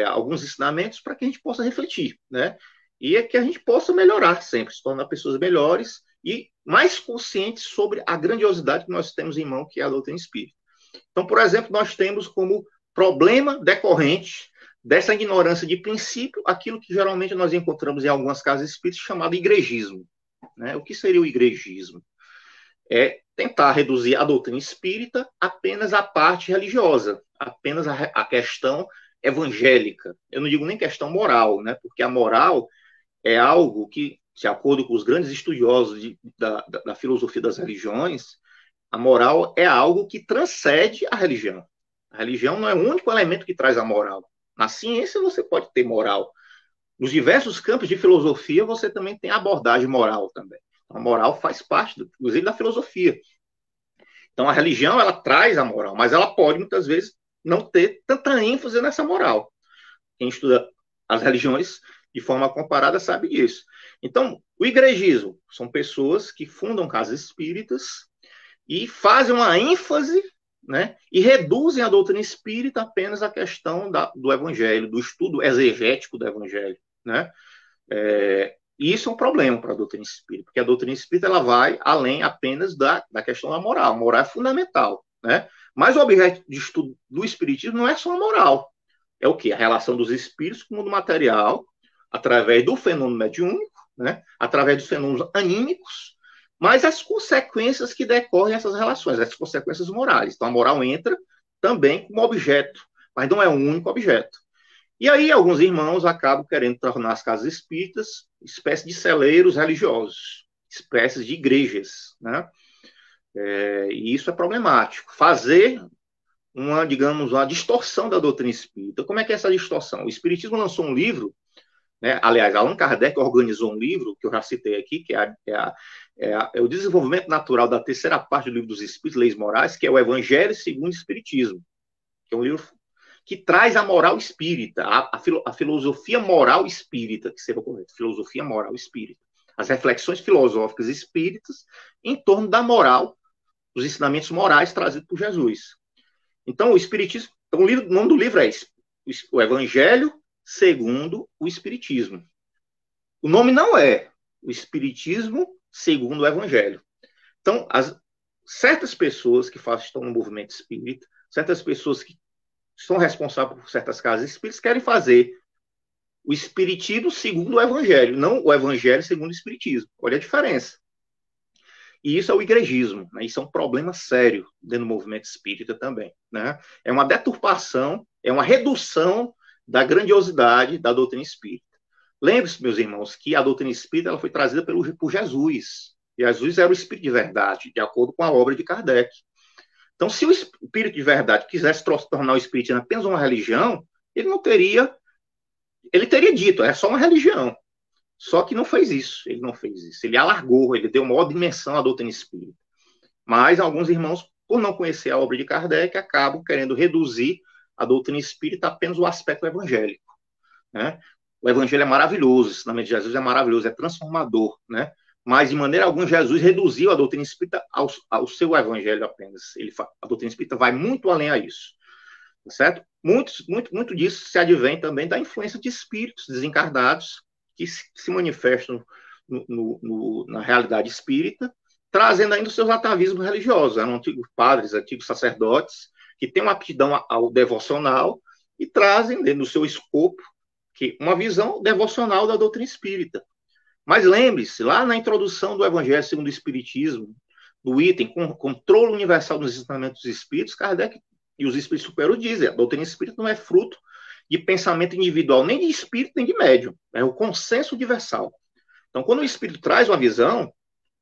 alguns ensinamentos para que a gente possa refletir, né, e que a gente possa melhorar sempre, se tornar pessoas melhores e mais conscientes sobre a grandiosidade que nós temos em mão, que é a doutrina espírita. Então, por exemplo, nós temos como problema decorrente dessa ignorância de princípio aquilo que geralmente nós encontramos em algumas casas espíritas chamado igregismo. Né? O que seria o igregismo? É tentar reduzir a doutrina espírita apenas à parte religiosa, apenas a questão evangélica. Eu não digo nem questão moral, né? Porque a moral é algo que, de acordo com os grandes estudiosos da filosofia das religiões, a moral é algo que transcende a religião. A religião não é o único elemento que traz a moral. Na ciência você pode ter moral. Nos diversos campos de filosofia você também tem abordagem moral também. A moral faz parte, inclusive, da filosofia. Então a religião ela traz a moral, mas ela pode muitas vezes não ter tanta ênfase nessa moral. Quem estuda as religiões de forma comparada sabe disso. Então, o igregismo são pessoas que fundam casas espíritas e fazem uma ênfase, né, e reduzem a doutrina espírita apenas à questão do evangelho, do estudo exegético do evangelho. Né? E isso é um problema para a doutrina espírita, porque a doutrina espírita ela vai além apenas da questão da moral. A moral é fundamental. Né? Mas o objeto de estudo do espiritismo não é só a moral. É o quê? A relação dos espíritos com o mundo material, através do fenômeno mediúnico, né? Através dos fenômenos anímicos, mas as consequências que decorrem dessas relações, as consequências morais. Então, a moral entra também como objeto, mas não é o único objeto. E aí, alguns irmãos acabam querendo tornar as casas espíritas espécies de celeiros religiosos, espécies de igrejas, né? E isso é problemático. Fazer digamos, uma distorção da doutrina espírita. Como é que é essa distorção? O Espiritismo lançou um livro, né? Aliás, Allan Kardec organizou um livro, que eu já citei aqui, que é o desenvolvimento natural da terceira parte do livro dos Espíritos, Leis Morais, que é o Evangelho segundo o Espiritismo, que é um livro que traz a moral espírita, a filosofia moral espírita, que seria o correto, filosofia moral espírita, as reflexões filosóficas espíritas em torno da moral, dos ensinamentos morais trazidos por Jesus. Então, o Espiritismo, então, o nome do livro é o Evangelho segundo o Espiritismo. O nome não é o Espiritismo segundo o Evangelho. Então, certas pessoas que estão no movimento espírita, certas pessoas que são responsáveis por certas casas espíritas, querem fazer o Espiritismo segundo o Evangelho, não o Evangelho segundo o Espiritismo. Olha a diferença. E isso é o igregismo, né? Isso é um problema sério dentro do movimento espírita também. Né? É uma deturpação, é uma redução da grandiosidade da doutrina espírita. Lembre-se, meus irmãos, que a doutrina espírita ela foi trazida por Jesus. Jesus era o espírito de verdade, de acordo com a obra de Kardec. Então, se o espírito de verdade quisesse tornar o espiritismo apenas uma religião, ele teria dito, é só uma religião. Só que não fez isso, ele não fez isso. Ele alargou, ele deu maior dimensão à doutrina espírita. Mas alguns irmãos, por não conhecer a obra de Kardec, acabam querendo reduzir a doutrina espírita apenas ao aspecto evangélico. Né? O evangelho é maravilhoso, o ensinamento de Jesus é maravilhoso, é transformador, né? Mas, de maneira alguma, Jesus reduziu a doutrina espírita ao seu evangelho apenas. A doutrina espírita vai muito além a isso. Certo? Muito disso se advém também da influência de espíritos desencarnados que se manifestam na realidade espírita, trazendo ainda os seus atavismos religiosos. Eram antigos padres, antigos sacerdotes, que têm uma aptidão ao devocional e trazem, dentro do seu escopo, uma visão devocional da doutrina espírita. Mas lembre-se, lá na introdução do Evangelho segundo o Espiritismo, do item Controle Universal dos Ensinamentos dos Espíritos, Kardec e os Espíritos Superiores dizem, a doutrina espírita não é fruto de pensamento individual, nem de espírito, nem de médium. É o consenso universal. Então, quando o espírito traz uma visão,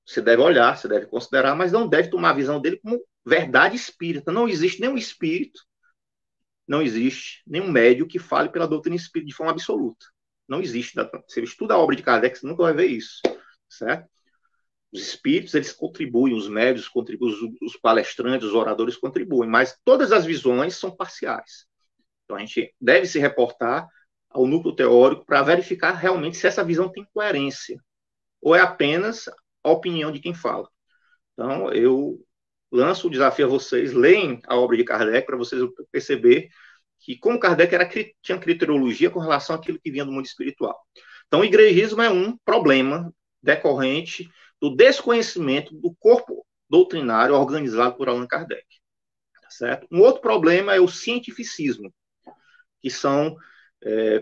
você deve olhar, você deve considerar, mas não deve tomar a visão dele como verdade espírita. Não existe nenhum espírito não existe nenhum médium que fale pela doutrina espírita de forma absoluta. Não existe. Você estuda a obra de Kardec, você nunca vai ver isso, certo? Os espíritos, eles contribuem, os médios contribuem, os palestrantes, os oradores contribuem, mas todas as visões são parciais. Então, a gente deve se reportar ao núcleo teórico para verificar realmente se essa visão tem coerência, ou é apenas a opinião de quem fala. Então, eu lanço o desafio a vocês, leem a obra de Kardec para vocês perceber que como Kardec tinha criteriologia com relação àquilo que vinha do mundo espiritual. Então, o igrejismo é um problema decorrente do desconhecimento do corpo doutrinário organizado por Allan Kardec. Tá certo? Um outro problema é o cientificismo, que são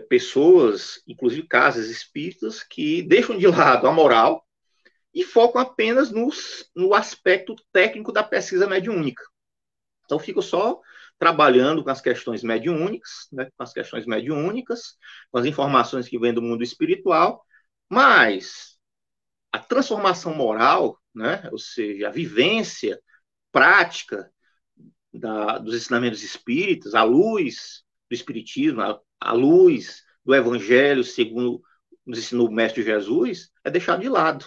pessoas, inclusive casas espíritas, que deixam de lado a moral e focam apenas no aspecto técnico da pesquisa mediúnica. Então, fico só trabalhando com as questões mediúnicas, né, com as questões mediúnicas, com as informações que vêm do mundo espiritual, mas a transformação moral, né, ou seja, a vivência prática dos ensinamentos espíritas, à luz do espiritismo, à luz do evangelho, segundo nos ensinou o Mestre Jesus, é deixado de lado.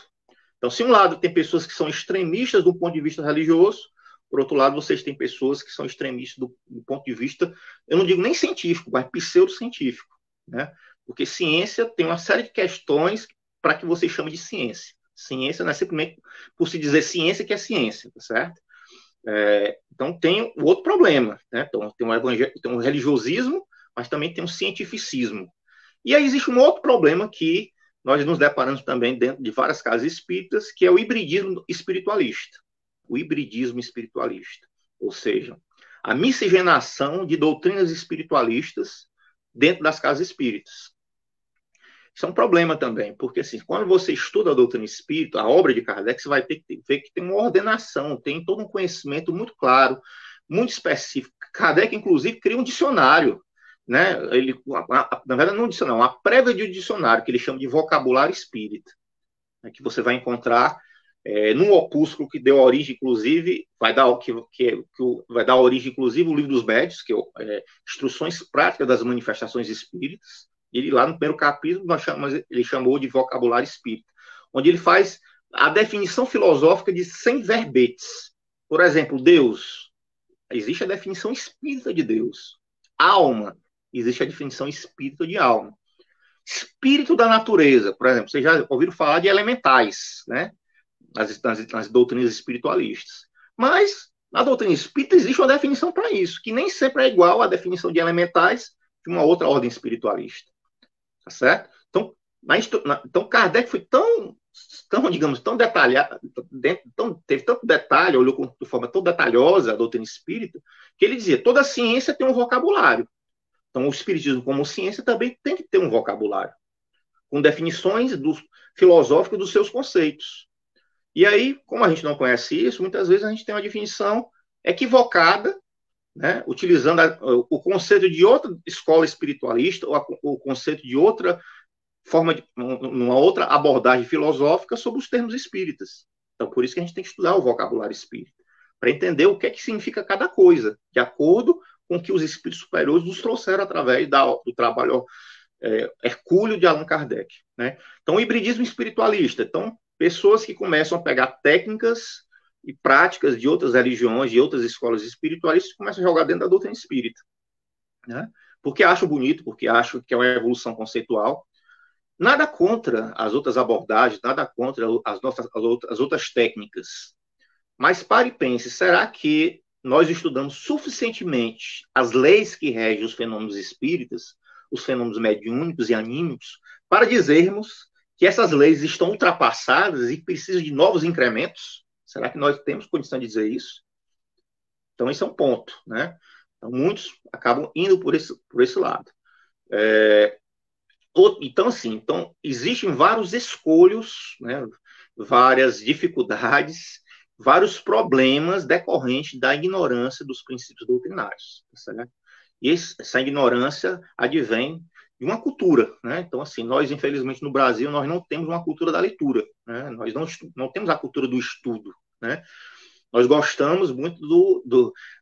Então, se um lado tem pessoas que são extremistas do ponto de vista religioso, por outro lado, vocês têm pessoas que são extremistas do ponto de vista, eu não digo nem científico, mas pseudocientífico, né? Porque ciência tem uma série de questões para que você chame de ciência. Ciência não é simplesmente por se dizer ciência que é ciência, tá certo? Então, tem o outro problema, né? Então, tem um religiosismo, mas também tem um cientificismo. E aí existe um outro problema que nós nos deparamos também dentro de várias casas espíritas, que é o hibridismo espiritualista. O hibridismo espiritualista. Ou seja, a miscigenação de doutrinas espiritualistas dentro das casas espíritas. Isso é um problema também, porque assim, quando você estuda a doutrina espírita, a obra de Kardec, você vai ter que ver que tem uma ordenação, tem todo um conhecimento muito claro, muito específico. Kardec, inclusive, cria um dicionário, né? Na verdade, não um dicionário, uma prévia de um dicionário, que ele chama de vocabulário espírita, né, que você vai encontrar num opúsculo que deu origem, inclusive, vai dar origem, inclusive, o Livro dos Médiuns, que é Instruções Práticas das Manifestações Espíritas. Ele, lá no primeiro capítulo, ele chamou de vocabulário espírita, onde ele faz a definição filosófica de 100 verbetes. Por exemplo, Deus. Existe a definição espírita de Deus. Alma. Existe a definição espírita de alma. Espírito da natureza. Por exemplo, vocês já ouviram falar de elementais, né? Nas doutrinas espiritualistas. Mas, na doutrina espírita, existe uma definição para isso, que nem sempre é igual à definição de elementais de uma outra ordem espiritualista. Tá certo? Então Kardec foi tão digamos, tão detalhado, teve tanto detalhe, olhou de forma tão detalhosa a doutrina espírita, que ele dizia, toda ciência tem um vocabulário. Então, o espiritismo como ciência também tem que ter um vocabulário, com definições filosóficas dos seus conceitos. E aí, como a gente não conhece isso, muitas vezes a gente tem uma definição equivocada, né, utilizando o conceito de outra escola espiritualista, ou o conceito de outra forma, uma outra abordagem filosófica sobre os termos espíritas. Então, por isso que a gente tem que estudar o vocabulário espírita, para entender o que é que significa cada coisa, de acordo com o que os espíritos superiores nos trouxeram através do trabalho hercúleo de Allan Kardec. Né? Então, o hibridismo espiritualista. Então, pessoas que começam a pegar técnicas e práticas de outras religiões, de outras escolas espiritualistas, começam a jogar dentro da doutrina espírita. Né? Porque acham bonito, porque acham que é uma evolução conceitual. Nada contra as outras abordagens, nada contra as outras técnicas. Mas pare e pense, será que nós estudamos suficientemente as leis que regem os fenômenos espíritas, os fenômenos mediúnicos e anímicos, para dizermos que essas leis estão ultrapassadas e precisam de novos incrementos? Será que nós temos condição de dizer isso? Então, esse é um ponto, né? Então, muitos acabam indo por esse lado. Então, assim, existem vários escolhos, né? Várias dificuldades, vários problemas decorrentes da ignorância dos princípios doutrinários. Certo? E essa ignorância advém de uma cultura, né? Então, assim, nós, infelizmente, no Brasil, nós não temos uma cultura da leitura, né? Nós não temos a cultura do estudo, né? Nós gostamos muito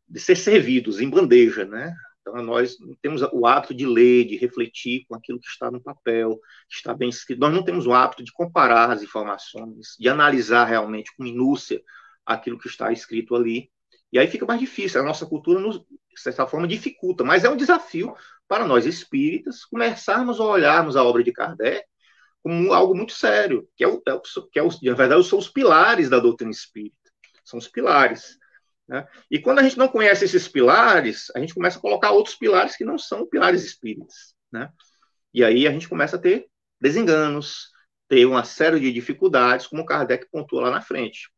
de ser servidos em bandeja, né? Então, nós não temos o hábito de ler, de refletir com aquilo que está no papel, que está bem escrito. Nós não temos o hábito de comparar as informações, de analisar realmente com minúcia aquilo que está escrito ali. E aí fica mais difícil. A nossa cultura, de certa forma, dificulta. Mas é um desafio para nós espíritas começarmos a olharmos a obra de Kardec como algo muito sério, na verdade, são os pilares da doutrina espírita. São os pilares. Né? E quando a gente não conhece esses pilares, a gente começa a colocar outros pilares que não são pilares espíritas. Né? E aí a gente começa a ter desenganos, ter uma série de dificuldades, como Kardec pontua lá na frente.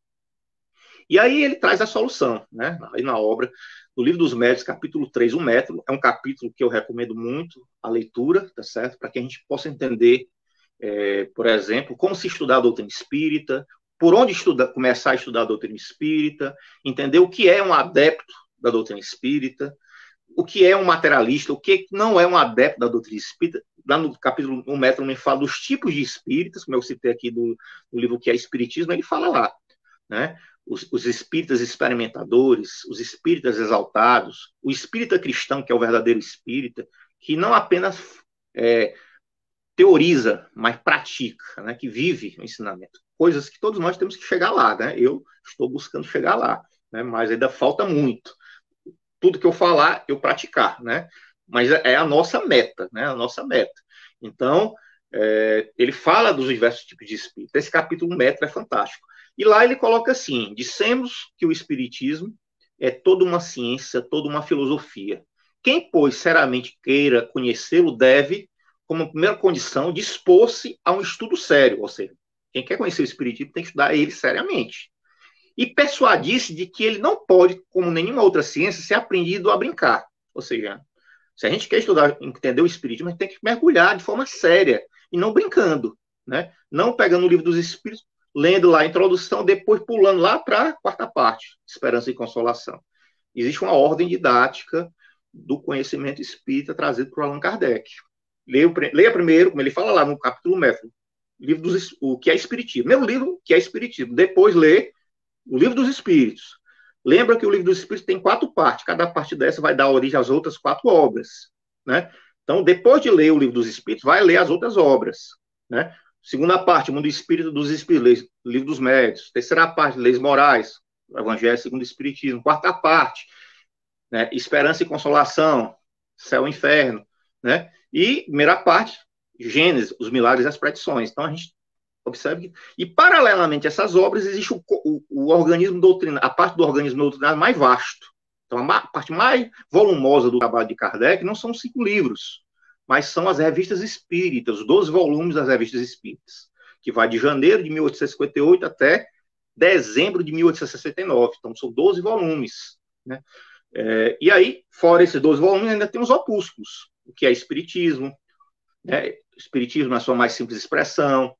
E aí ele traz a solução, né? Aí na obra, no Livro dos Médiuns, capítulo 3, o método, é um capítulo que eu recomendo muito a leitura, tá certo? Para que a gente possa entender, por exemplo, como se estudar a doutrina espírita, por onde começar a estudar a doutrina espírita, entender o que é um adepto da doutrina espírita, o que é um materialista, o que não é um adepto da doutrina espírita. Lá no capítulo 1, método, me fala dos tipos de espíritas, como eu citei aqui no livro que é Espiritismo, ele fala lá, né? Os espíritas experimentadores, os espíritas exaltados, o espírita cristão, que é o verdadeiro espírita, que não apenas teoriza, mas pratica, né? Que vive o ensinamento. Coisas que todos nós temos que chegar lá, né? Eu estou buscando chegar lá, né? Mas ainda falta muito. Tudo que eu falar, eu praticar, né? Mas é a nossa meta, né? A nossa meta. Então, ele fala dos diversos tipos de espírito. Esse capítulo método é fantástico. E lá ele coloca assim: dissemos que o espiritismo é toda uma ciência, toda uma filosofia. Quem, pois, seriamente queira conhecê-lo deve, como primeira condição, dispor-se a um estudo sério. Ou seja, quem quer conhecer o espiritismo tem que estudar ele seriamente. E persuadir-se de que ele não pode, como nenhuma outra ciência, ser aprendido a brincar. Ou seja, se a gente quer estudar, entender o espiritismo, a gente tem que mergulhar de forma séria e não brincando, né? Não pegando o Livro dos Espíritos, lendo lá a introdução, depois pulando lá para a quarta parte, Esperança e Consolação. Existe uma ordem didática do conhecimento espírita trazido por Allan Kardec. Leia primeiro, como ele fala lá no capítulo método, o que é Espiritismo. Primeiro livro, que é Espiritismo. Depois lê o Livro dos Espíritos. Lembra que o Livro dos Espíritos tem 4 partes. Cada parte dessa vai dar origem às outras 4 obras. Né? Então, depois de ler o Livro dos Espíritos, vai ler as outras obras. Né? Segunda parte, Mundo Espírita dos Espíritos, Livro dos Médiuns. Terceira parte, Leis Morais, Evangelho segundo o Espiritismo. Quarta parte, né? Esperança e Consolação, Céu e Inferno. Né? E primeira parte, Gênesis, os Milagres e as Predições. Então, a gente observe que, e paralelamente a essas obras, existe o organismo doutrinário, a parte do organismo doutrinário mais vasto. Então, a parte mais volumosa do trabalho de Kardec não são 5 livros, mas são as revistas espíritas, os 12 volumes das revistas espíritas, que vai de janeiro de 1858 até dezembro de 1869. Então, são 12 volumes. Né? E aí, fora esses 12 volumes, ainda tem os opúsculos, o que é Espiritismo, né? Espiritismo na sua mais simples expressão.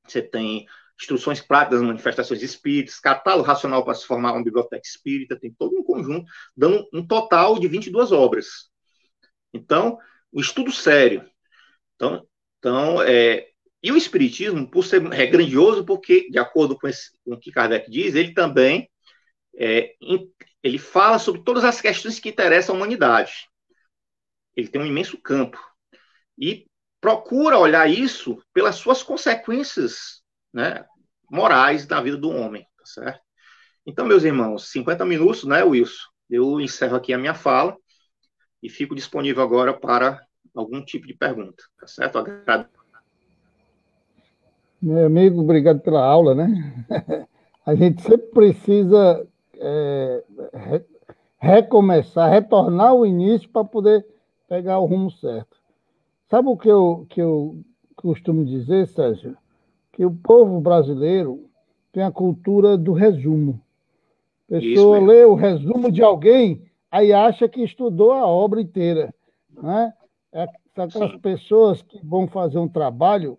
Você tem instruções práticas das manifestações espíritas, catálogo racional para se formar uma biblioteca espírita, tem todo um conjunto, dando um total de 22 obras. Então, o estudo sério. E o espiritismo, por ser grandioso, porque, de acordo com o que Kardec diz, ele também ele fala sobre todas as questões que interessam à humanidade. Ele tem um imenso campo. E procura olhar isso pelas suas consequências, né, morais da vida do homem, tá certo? Então, meus irmãos, 50 minutos, né, Wilson? Eu encerro aqui a minha fala e fico disponível agora para algum tipo de pergunta, tá certo? Meu amigo, obrigado pela aula, né? A gente sempre precisa recomeçar, retornar ao início para poder pegar o rumo certo. Sabe o que eu costumo dizer, Sérgio? Que o povo brasileiro tem a cultura do resumo. A pessoa lê o resumo de alguém, aí acha que estudou a obra inteira. Né? Aquelas pessoas que vão fazer um trabalho,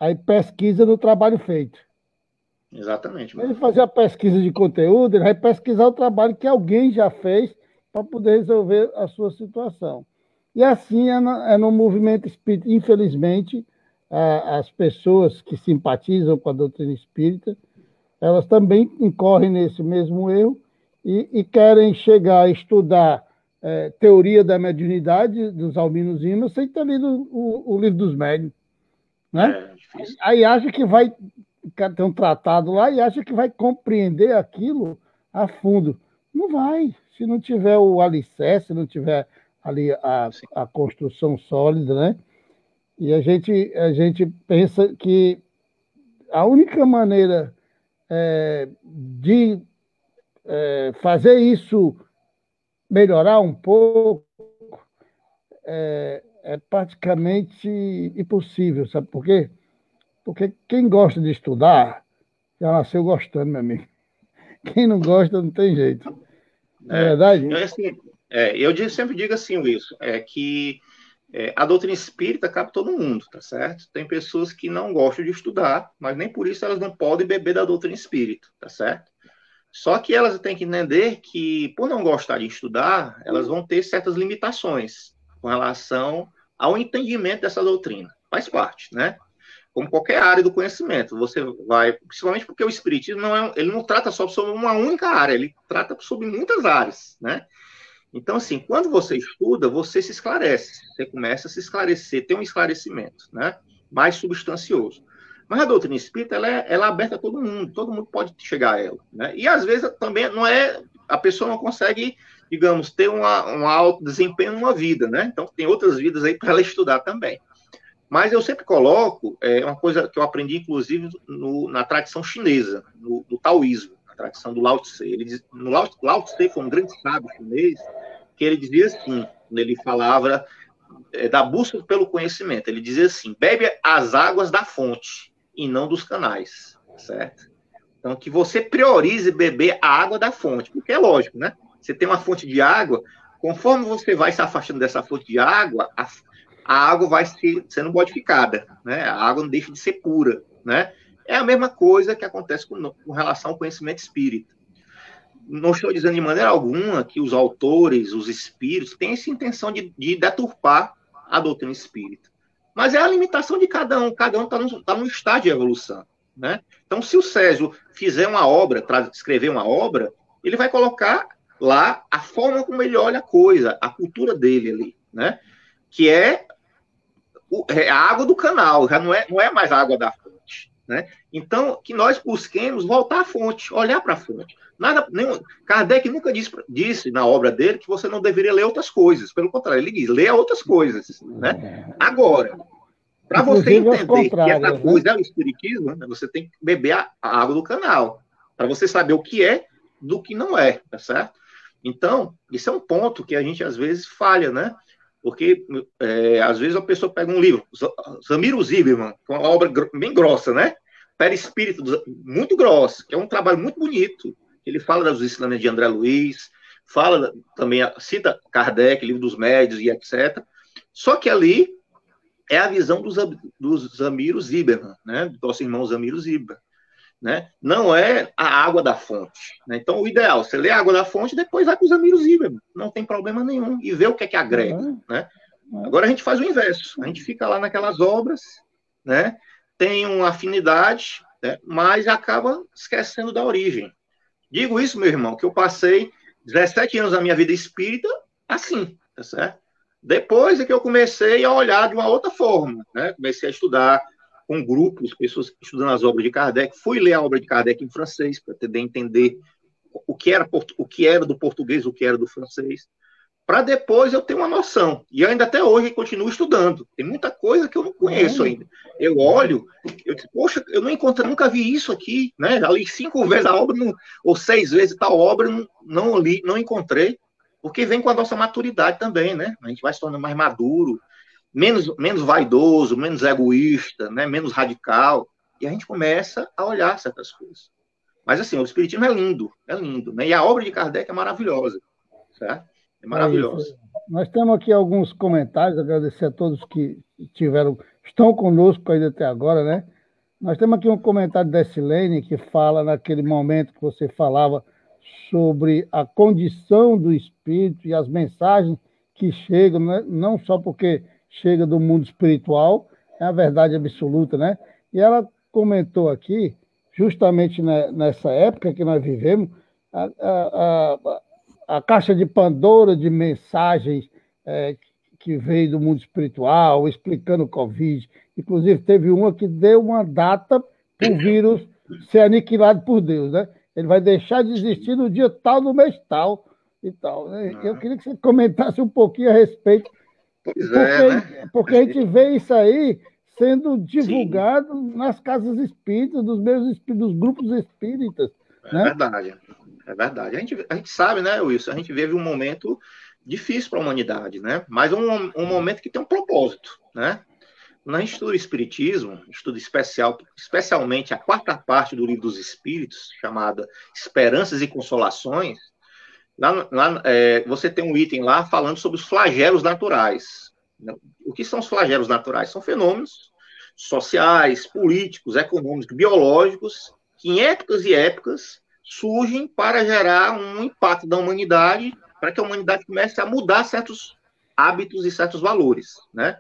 aí pesquisa no trabalho feito. Exatamente. Ele fazer a pesquisa de conteúdo, ele vai pesquisar o trabalho que alguém já fez para poder resolver a sua situação. E assim é no movimento espírita. Infelizmente, as pessoas que simpatizam com a doutrina espírita, elas também incorrem nesse mesmo erro e querem chegar a estudar Teoria da Mediunidade, dos Albinos Lima, sem ter lido o Livro dos Médiuns. Né? Aí acha que vai ter um tratado lá e acha que vai compreender aquilo a fundo. Não vai. Se não tiver o alicerce, se não tiver ali a construção sólida, né? E a gente pensa que a única maneira de fazer isso melhorar um pouco é praticamente impossível, sabe por quê? Porque quem gosta de estudar já nasceu gostando, meu amigo. Quem não gosta não tem jeito. Não é verdade? Eu sempre digo assim, Wilson, que a doutrina espírita cabe todo mundo, tá certo? Tem pessoas que não gostam de estudar, mas nem por isso elas não podem beber da doutrina espírita, tá certo? Só que elas têm que entender que, por não gostar de estudar, elas vão ter certas limitações com relação ao entendimento dessa doutrina. Faz parte, né? Como qualquer área do conhecimento, você vai, principalmente porque o espiritismo ele não trata só sobre uma única área, ele trata sobre muitas áreas, né? Então, assim, quando você estuda, você se esclarece, você começa a se esclarecer, tem um esclarecimento, né? Mais substancioso. Mas a doutrina espírita, ela é aberta a todo mundo pode chegar a ela, né? E às vezes também a pessoa não consegue, digamos, ter um alto desempenho numa vida, né? Então tem outras vidas aí para ela estudar também. Mas eu sempre coloco uma coisa que eu aprendi, inclusive, na tradição chinesa, no taoísmo, na tradição do Lao Tse. Lao Tse foi um grande sábio chinês, que ele dizia assim, quando ele falava da busca pelo conhecimento, ele dizia assim, bebe as águas da fonte e não dos canais, certo? Então, que você priorize beber a água da fonte, porque é lógico, né? Você tem uma fonte de água, conforme você vai se afastando dessa fonte de água, a água vai sendo modificada, né? A água não deixa de ser pura, né? É a mesma coisa que acontece com relação ao conhecimento espírita. Não estou dizendo de maneira alguma que os autores, os espíritos, têm essa intenção de deturpar a doutrina espírita. Mas é a limitação de cada um está num estágio de evolução, né? Então, se o Césio fizer uma obra, escrever uma obra, ele vai colocar lá a forma como ele olha a coisa, a cultura dele ali, né? Que é a água do canal, já não é mais a água da fonte, né? Então, que nós busquemos voltar à fonte, olhar para a fonte. Kardec nunca disse na obra dele que você não deveria ler outras coisas. Pelo contrário, ele diz, leia outras coisas, né? Agora, para você entender que essa coisa é o espiritismo, né, você tem que beber a água do canal, para você saber o que é do que não é, tá certo? Então, isso é um ponto que a gente às vezes falha, né? Porque, às vezes, a pessoa pega um livro, Zamiro Zimmermann, que é uma obra bem grossa, né? Perispírito, muito grossa, que é um trabalho muito bonito. Ele fala dos ensinamentos de André Luiz, cita Kardec, Livro dos Médiuns e etc. Só que ali é a visão dos Zamiro Zimmermann, né? Do nosso irmão Zamiro Zimmermann. Né? Não é a água da fonte. Né? Então, o ideal, você lê a água da fonte, depois vai para os Zamiro Zimmermann. Não tem problema nenhum. E vê o que agrega. Né? Agora a gente faz o inverso. A gente fica lá naquelas obras, né? Tem uma afinidade, né? Mas acaba esquecendo da origem. Digo isso, meu irmão, que eu passei 17 anos da minha vida espírita assim, tá certo? Depois é que eu comecei a olhar de uma outra forma. Né? Comecei a estudar com grupos, pessoas estudando as obras de Kardec. Fui ler a obra de Kardec em francês, para tentar entender o que era do português, o que era do francês, para depois eu ter uma noção. E ainda até hoje continuo estudando. Tem muita coisa que eu não conheço ainda. Eu olho, eu digo, poxa, eu não encontrei, nunca vi isso aqui, né? Já li 5 vezes a obra, ou 6 vezes tal obra, não li, não encontrei, porque vem com a nossa maturidade também, né? A gente vai se tornando mais maduro, menos vaidoso, menos egoísta, né? Menos radical, e a gente começa a olhar certas coisas. Mas, assim, o espiritismo é lindo, né? E a obra de Kardec é maravilhosa, certo? É maravilhosa. Nós temos aqui alguns comentários, agradecer a todos que estão conosco ainda até agora, né? Nós temos aqui um comentário da Silene, que fala naquele momento que você falava sobre a condição do espírito e as mensagens que chegam, né? Não só porque chega do mundo espiritual, é a verdade absoluta, né? E ela comentou aqui, justamente nessa época que nós vivemos, a caixa de Pandora de mensagens que veio do mundo espiritual, explicando o Covid. Inclusive, teve uma que deu uma data para o vírus ser aniquilado por Deus, né? Ele vai deixar de existir no dia tal, no mês tal e tal, né? Eu queria que você comentasse um pouquinho a respeito, Pois porque, é, né? porque a gente vê isso aí sendo Sim, divulgado nas casas espíritas, dos grupos espíritas, é né? verdade. É verdade. A gente sabe, né, Wilson? A gente vive um momento difícil para a humanidade, né? Mas um momento que tem um propósito, né? Quando a gente estuda o Espiritismo, estudo especialmente a quarta parte do Livro dos Espíritos, chamada Esperanças e Consolações, você tem um item lá falando sobre os flagelos naturais. O que são os flagelos naturais? São fenômenos sociais, políticos, econômicos, biológicos, que em épocas e épocas surgem para gerar um impacto da humanidade, para que a humanidade comece a mudar certos hábitos e certos valores, né?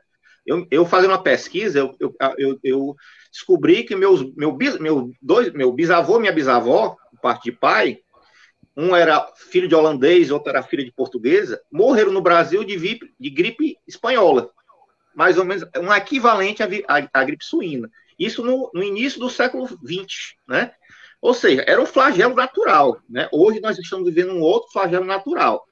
Eu fazendo uma pesquisa, eu descobri que meu bisavô e minha bisavó, por parte de pai, um era filho de holandês, outro era filho de portuguesa, morreram no Brasil de gripe espanhola, mais ou menos um equivalente à gripe suína. Isso no início do século XX, né? Ou seja, era um flagelo natural, né? Hoje nós estamos vivendo um outro flagelo natural.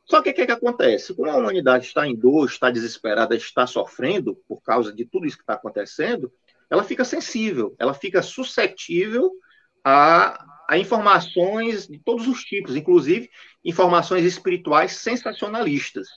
Só que o que acontece? Como a humanidade está em dor, está desesperada, está sofrendo por causa de tudo isso que está acontecendo, ela fica sensível, ela fica suscetível a informações de todos os tipos, inclusive informações espirituais sensacionalistas,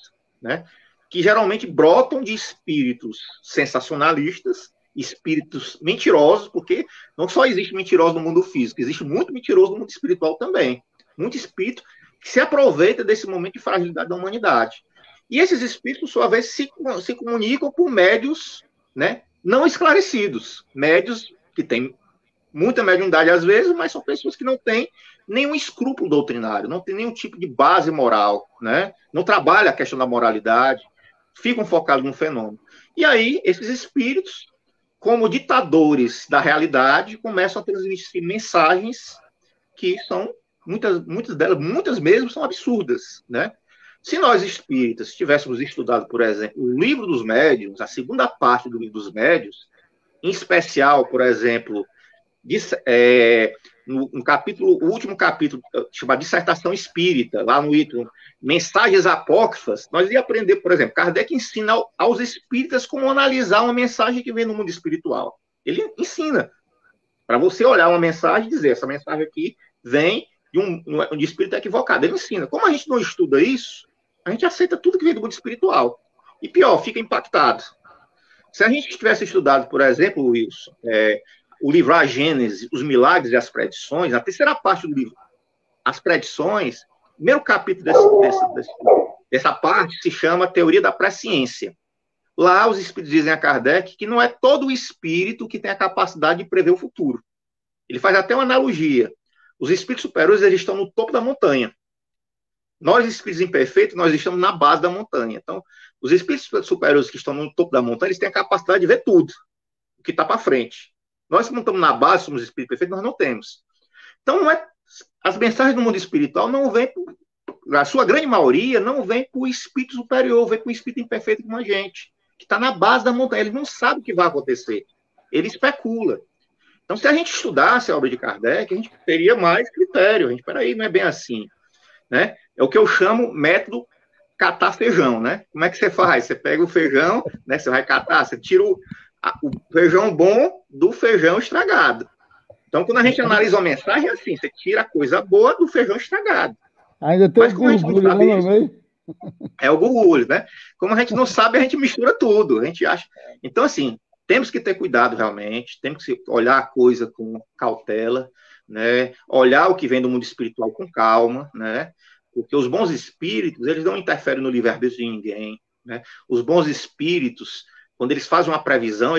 né? Que geralmente brotam de espíritos sensacionalistas, espíritos mentirosos, porque não só existe mentiroso no mundo físico, existe muito mentiroso no mundo espiritual também. Muito espírito que se aproveita desse momento de fragilidade da humanidade. E esses espíritos, por sua vez, se comunicam por médios, né, não esclarecidos. Médios que têm muita mediunidade às vezes, mas são pessoas que não têm nenhum escrúpulo doutrinário, não tem nenhum tipo de base moral, né? Não trabalha a questão da moralidade, ficam focados no fenômeno. E aí, esses espíritos, como ditadores da realidade, começam a transmitir mensagens que são muitas delas, muitas mesmo são absurdas, né? Se nós espíritas tivéssemos estudado, por exemplo, o Livro dos Médiuns, a segunda parte do Livro dos Médiuns, em especial, por exemplo, no capítulo, o último capítulo, chamado Dissertação Espírita, lá no item Mensagens Apócrifas, nós ia aprender, por exemplo, Kardec ensina aos espíritas como analisar uma mensagem que vem no mundo espiritual. Ele ensina para você olhar uma mensagem e dizer, essa mensagem aqui vem de espírito equivocado. Ele ensina. Como a gente não estuda isso, a gente aceita tudo que vem do mundo espiritual. E pior, fica impactado. Se a gente tivesse estudado, por exemplo, Wilson, o livro A Gênese, os Milagres e as Predições, a terceira parte do livro, as Predições, o primeiro capítulo dessa parte se chama Teoria da Presciência. Lá os espíritos dizem a Kardec que não é todo o espírito que tem a capacidade de prever o futuro. Ele faz até uma analogia. Os espíritos superiores eles estão no topo da montanha. Nós, espíritos imperfeitos, nós estamos na base da montanha. Então, os espíritos superiores que estão no topo da montanha, eles têm a capacidade de ver tudo, o que está para frente. Nós que não estamos na base, somos espíritos perfeitos, nós não temos. Então, as mensagens do mundo espiritual não vêm, a sua grande maioria, não vem para o espírito superior, vem para o espírito imperfeito como a gente, que está na base da montanha. Ele não sabe o que vai acontecer. Ele especula. Então, se a gente estudasse a obra de Kardec, a gente teria mais critério. A gente, peraí, não é bem assim. Né? É o que eu chamo método catar feijão, né? Como é que você faz? Você pega o feijão, né? Você vai catar, você tira o feijão bom do feijão estragado. Então, quando a gente analisa uma mensagem, é assim, você tira a coisa boa do feijão estragado. Ainda tem Mas o como a gente não gurgulho, sabe né, isso, meu bem? é o gurgulho, né? Como a gente não sabe, a gente mistura tudo. A gente acha. Então, assim, temos que ter cuidado realmente, temos que olhar a coisa com cautela, né? Olhar o que vem do mundo espiritual com calma, né? Porque os bons espíritos, eles não interferem no livre-arbítrio de ninguém, né? Os bons espíritos, quando eles fazem uma previsão,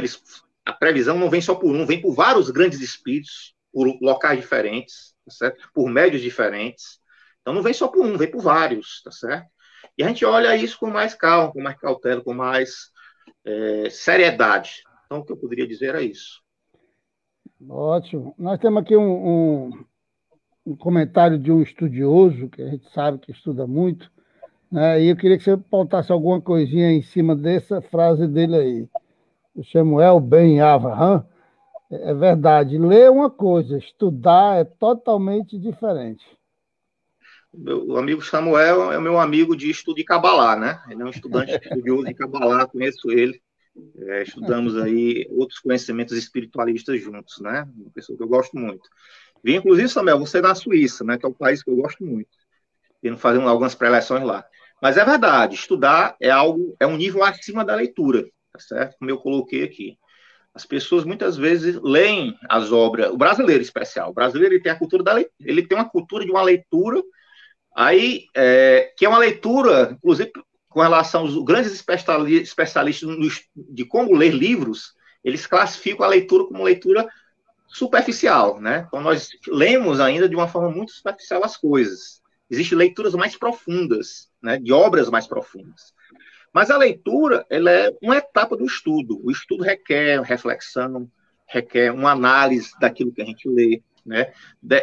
a previsão não vem só por um, vem por vários grandes espíritos, por locais diferentes, tá certo? Por médios diferentes. Então não vem só por um, vem por vários, tá certo? E a gente olha isso com mais calma, com mais cautela, com mais seriedade. Então, o que eu poderia dizer é isso. Ótimo. Nós temos aqui um comentário de um estudioso, que a gente sabe que estuda muito, né? E eu queria que você apontasse alguma coisinha em cima dessa frase dele aí. O Samuel Ben Avraham, é verdade, ler uma coisa, estudar é totalmente diferente. O amigo Samuel é o meu amigo de estudo de Cabalá, né? Ele é um estudante estudioso de Cabalá, conheço ele. Estudamos aí outros conhecimentos espiritualistas juntos, né? Uma pessoa que eu gosto muito. Vi, inclusive, Samuel, você na Suíça, né? Que é um país que eu gosto muito. E não fazendo algumas pré-eleções lá. Mas é verdade, estudar é um nível acima da leitura, tá certo? Como eu coloquei aqui. As pessoas muitas vezes leem as obras, o brasileiro em especial. O brasileiro ele tem a cultura da leitura, ele tem uma cultura de uma leitura aí que é uma leitura, inclusive com relação aos grandes especialistas de como ler livros, eles classificam a leitura como leitura superficial, né? Então nós lemos ainda de uma forma muito superficial as coisas. Existem leituras mais profundas, né? De obras mais profundas. Mas a leitura, ela é uma etapa do estudo. O estudo requer reflexão, requer uma análise daquilo que a gente lê, né?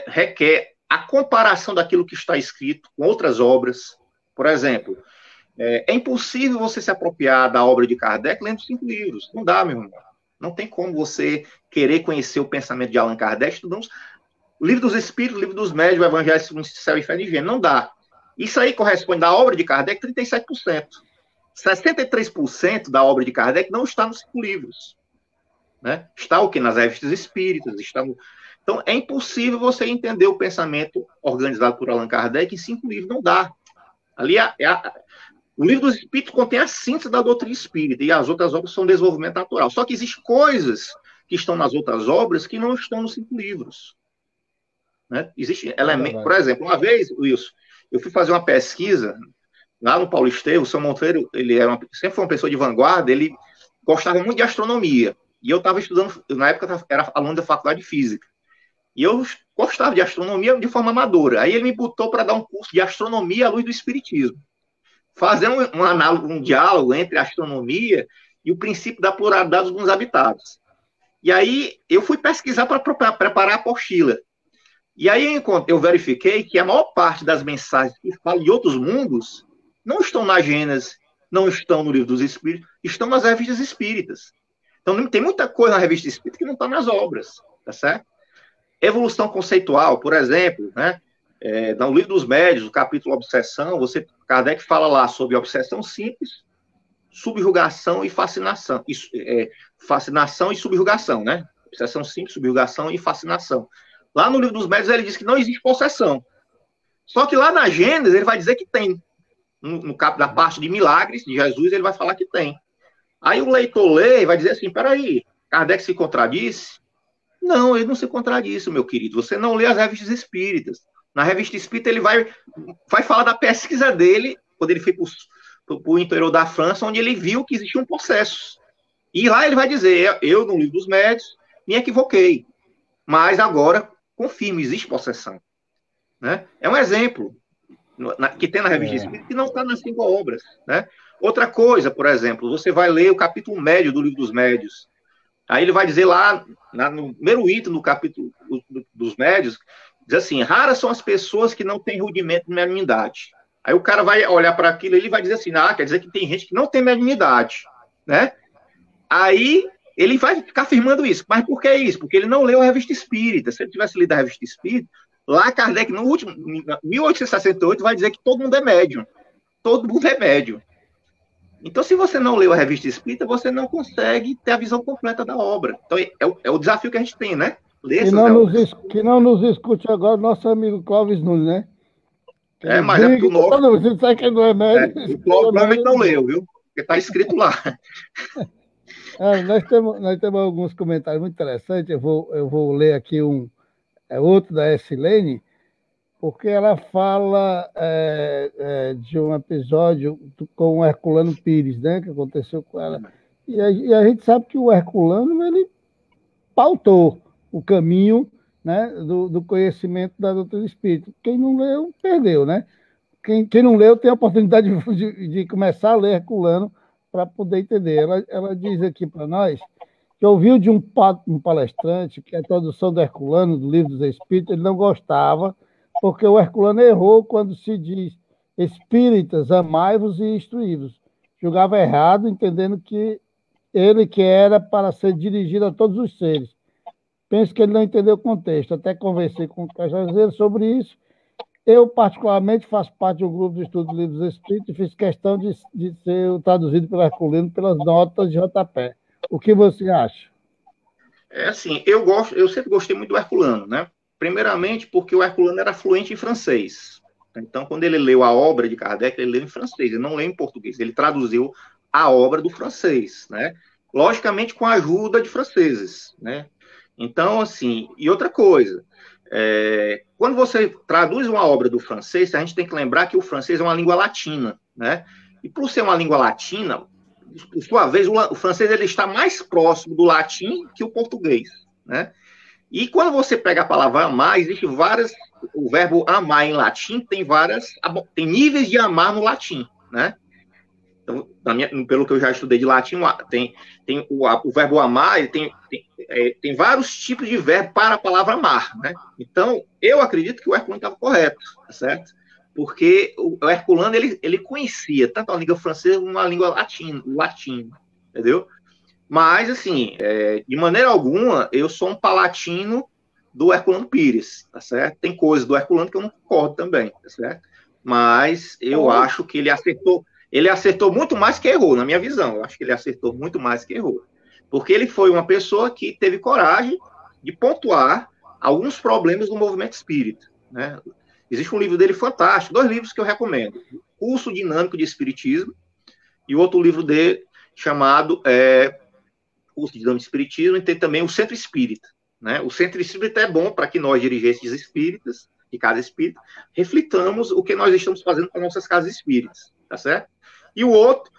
Requer a comparação daquilo que está escrito com outras obras. Por exemplo, é impossível você se apropriar da obra de Kardec lendo 5 livros. Não dá, meu irmão. Não tem como você querer conhecer o pensamento de Allan Kardec estudando o Livro dos Espíritos, o Livro dos Médios, o Evangelho segundo o Céu, Inferno e Gênesis. Não dá. Isso aí corresponde à obra de Kardec 37%. 63% da obra de Kardec não está nos 5 livros. Né? Está o que? Nas revistas espíritas. Então, é impossível você entender o pensamento organizado por Allan Kardec em 5 livros. Não dá. Ali, o Livro dos Espíritos contém a síntese da doutrina espírita e as outras obras são desenvolvimento natural. Só que existem coisas que estão nas outras obras que não estão nos 5 livros. Né? Existe elemento, por exemplo, uma vez, Wilson, eu fui fazer uma pesquisa lá no Paulo Estevam. O seu Monteiro, ele sempre foi uma pessoa de vanguarda, ele gostava muito de astronomia. E eu estava estudando, na época era aluno da faculdade de física. E eu gostava de astronomia de forma amadora. Aí ele me botou para dar um curso de astronomia à luz do espiritismo. Fazer um diálogo entre a astronomia e o princípio da pluralidade dos mundos habitados. E aí eu fui pesquisar para preparar a apostila. E aí eu verifiquei que a maior parte das mensagens que falam de outros mundos não estão na Gênesis, não estão no Livro dos Espíritos, estão nas revistas espíritas. Então tem muita coisa na revista espírita que não está nas obras, tá certo? Evolução conceitual, por exemplo, né? No Livro dos Médios, o capítulo Obsessão, Kardec fala lá sobre obsessão simples, subjugação e fascinação. Fascinação e subjugação, né? Obsessão simples, subjugação e fascinação. Lá no Livro dos Médios ele diz que não existe possessão. Só que lá na Gênesis ele vai dizer que tem. No da parte de milagres de Jesus, ele vai falar que tem. Aí o leitor lê e vai dizer assim, peraí, Kardec se contradisse? Não, ele não se contradisse, meu querido. Você não lê as revistas espíritas. Na revista espírita ele vai falar da pesquisa dele, quando ele foi para o interior da França, onde ele viu que existia um processo. E lá ele vai dizer, eu no Livro dos Médios me equivoquei. Mas agora, confirmo, existe possessão. Né? É um exemplo que tem na revista espírita que não está nas 5 obras. Né? Outra coisa, por exemplo, você vai ler o capítulo médio do Livro dos Médios. Aí ele vai dizer lá, no primeiro item do capítulo dos Médios, diz assim, raras são as pessoas que não têm rudimento de mediunidade. Aí o cara vai olhar para aquilo e ele vai dizer assim, quer dizer que tem gente que não tem mediunidade. Né? Aí ele vai ficar afirmando isso. Mas por que isso? Porque ele não leu a revista espírita. Se ele tivesse lido a revista espírita, lá Kardec, no último, 1868, vai dizer que todo mundo é médium. Todo mundo é médium. Então, se você não leu a revista espírita, você não consegue ter a visão completa da obra. Então, é o desafio que a gente tem, né? Ler que não nos escute agora nosso amigo Clóvis Nunes, né? Mas é porque o nosso... Você que não é médico. O Clóvis provavelmente não leu, viu? Porque está escrito lá. Nós temos alguns comentários muito interessantes. Eu vou ler aqui outro da Silene, porque ela fala de um episódio com o Herculano Pires, né, que aconteceu com ela. E a gente sabe que o Herculano ele pautou o caminho, né, do conhecimento da doutrina espírita. Quem não leu, perdeu, né? Quem não leu tem a oportunidade de começar a ler Herculano para poder entender. Ela diz aqui para nós que ouviu de um palestrante que a tradução do Herculano, do Livro dos Espíritos, ele não gostava, porque o Herculano errou quando se diz espíritas, amai-vos e instruí-vos. Julgava errado, entendendo que ele que era para ser dirigido a todos os seres. Penso que ele não entendeu o contexto. Até conversei com o Cajazeiro sobre isso. Eu, particularmente, faço parte do grupo de estudo do Livro dos Espíritos e fiz questão de ser traduzido pelo Herculano pelas notas de rodapé. O que você acha? É assim, eu sempre gostei muito do Herculano, né? Primeiramente porque o Herculano era fluente em francês. Então, quando ele leu a obra de Kardec, ele leu em francês, ele não leu em português, ele traduziu a obra do francês, né? Logicamente com a ajuda de franceses, né? Então, assim, e outra coisa, quando você traduz uma obra do francês, a gente tem que lembrar que o francês é uma língua latina, né? E por ser uma língua latina, por sua vez, o francês ele está mais próximo do latim que o português, né? E quando você pega a palavra amar, existe várias, o verbo amar em latim tem níveis de amar no latim, né? Então, pelo que eu já estudei de latim, tem o verbo amar, ele tem vários tipos de verbo para a palavra amar, né? Então, eu acredito que o Herculano estava correto, tá certo? Porque o Herculano, ele conhecia tanto a língua francesa como a língua latina, o latim, entendeu? Mas, assim, de maneira alguma, eu sou um palatino do Herculano Pires, tá certo? Tem coisas do Herculano que eu não concordo também, tá certo? Mas eu acho que ele acertou muito mais que errou, na minha visão. Eu acho que ele acertou muito mais que errou. Porque ele foi uma pessoa que teve coragem de pontuar alguns problemas do movimento espírita, né? Existe um livro dele fantástico, 2 livros que eu recomendo. Curso Dinâmico de Espiritismo e outro livro dele chamado Curso Dinâmico de Espiritismo, e tem também o Centro Espírita, né? O Centro Espírita é bom para que nós, dirigentes espíritas, de casa espírita, reflitamos o que nós estamos fazendo com nossas casas espíritas, tá certo? E o outro,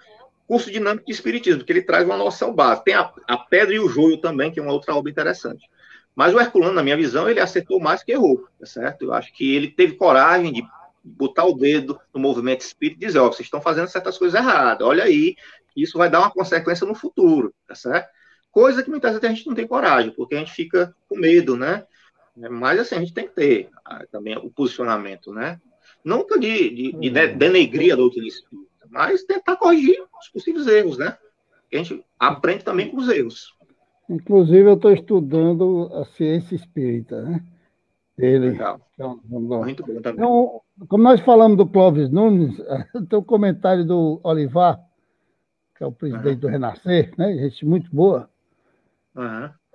Curso Dinâmico de Espiritismo, que ele traz uma noção básica. Tem a Pedra e o Joio também, que é uma outra obra interessante. Mas o Herculano, na minha visão, ele acertou mais que errou, tá certo? Eu acho que ele teve coragem de botar o dedo no movimento espírita e dizer, vocês estão fazendo certas coisas erradas, olha aí, isso vai dar uma consequência no futuro, tá certo? Coisa que muitas vezes a gente não tem coragem, porque a gente fica com medo, né? Mas assim, a gente tem que ter também o posicionamento, né? Nunca de denegrir a doutrina espírita, mas tentar corrigir os possíveis erros, né? A gente aprende também com os erros. Inclusive, eu estou estudando a ciência espírita, né? Dele. Legal. Então, Muito bom também. então, como nós falamos do Clóvis Nunes, tem o comentário do Olivar, que é o presidente do Renascer, né? Gente muito boa.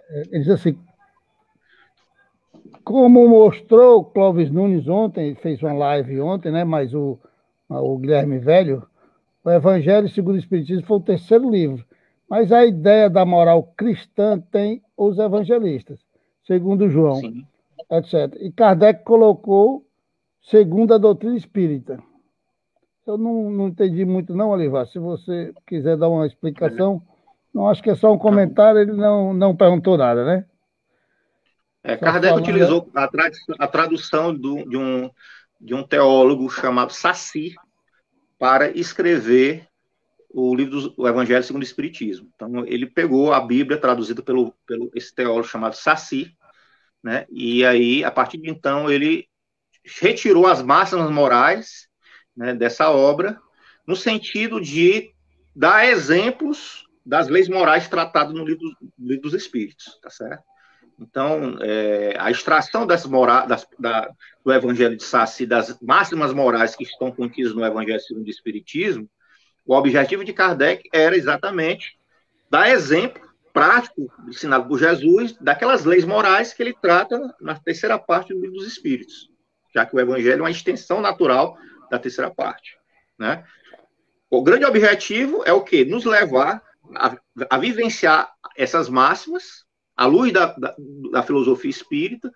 Ele diz assim, como mostrou o Clóvis Nunes ontem, fez uma live ontem, né? Mas o Guilherme Velho, o Evangelho segundo o Espiritismo foi o 3º livro. Mas a ideia da moral cristã tem os evangelistas, segundo João, sim, etc. E Kardec colocou segundo a doutrina espírita. Eu não entendi muito não, Olivar. Se você quiser dar uma explicação, não acho que é só um comentário, ele não perguntou nada, né? Kardec utilizou a tradução de um teólogo chamado Saci para escrever o livro do Evangelho segundo o Espiritismo. Então, ele pegou a Bíblia traduzida pelo esse teólogo chamado Saci, né? E aí, a partir de então, ele retirou as máximas morais, né, dessa obra, no sentido de dar exemplos das leis morais tratadas no livro dos Espíritos, tá certo? Então, a extração do Evangelho de Saci, das máximas morais que estão contidas no Evangelho segundo o Espiritismo, o objetivo de Kardec era exatamente dar exemplo prático, ensinado por Jesus, daquelas leis morais que ele trata na 3ª parte do Livro dos Espíritos, já que o Evangelho é uma extensão natural da 3ª parte, né? O grande objetivo é o quê? Nos levar a vivenciar essas máximas à luz da filosofia espírita,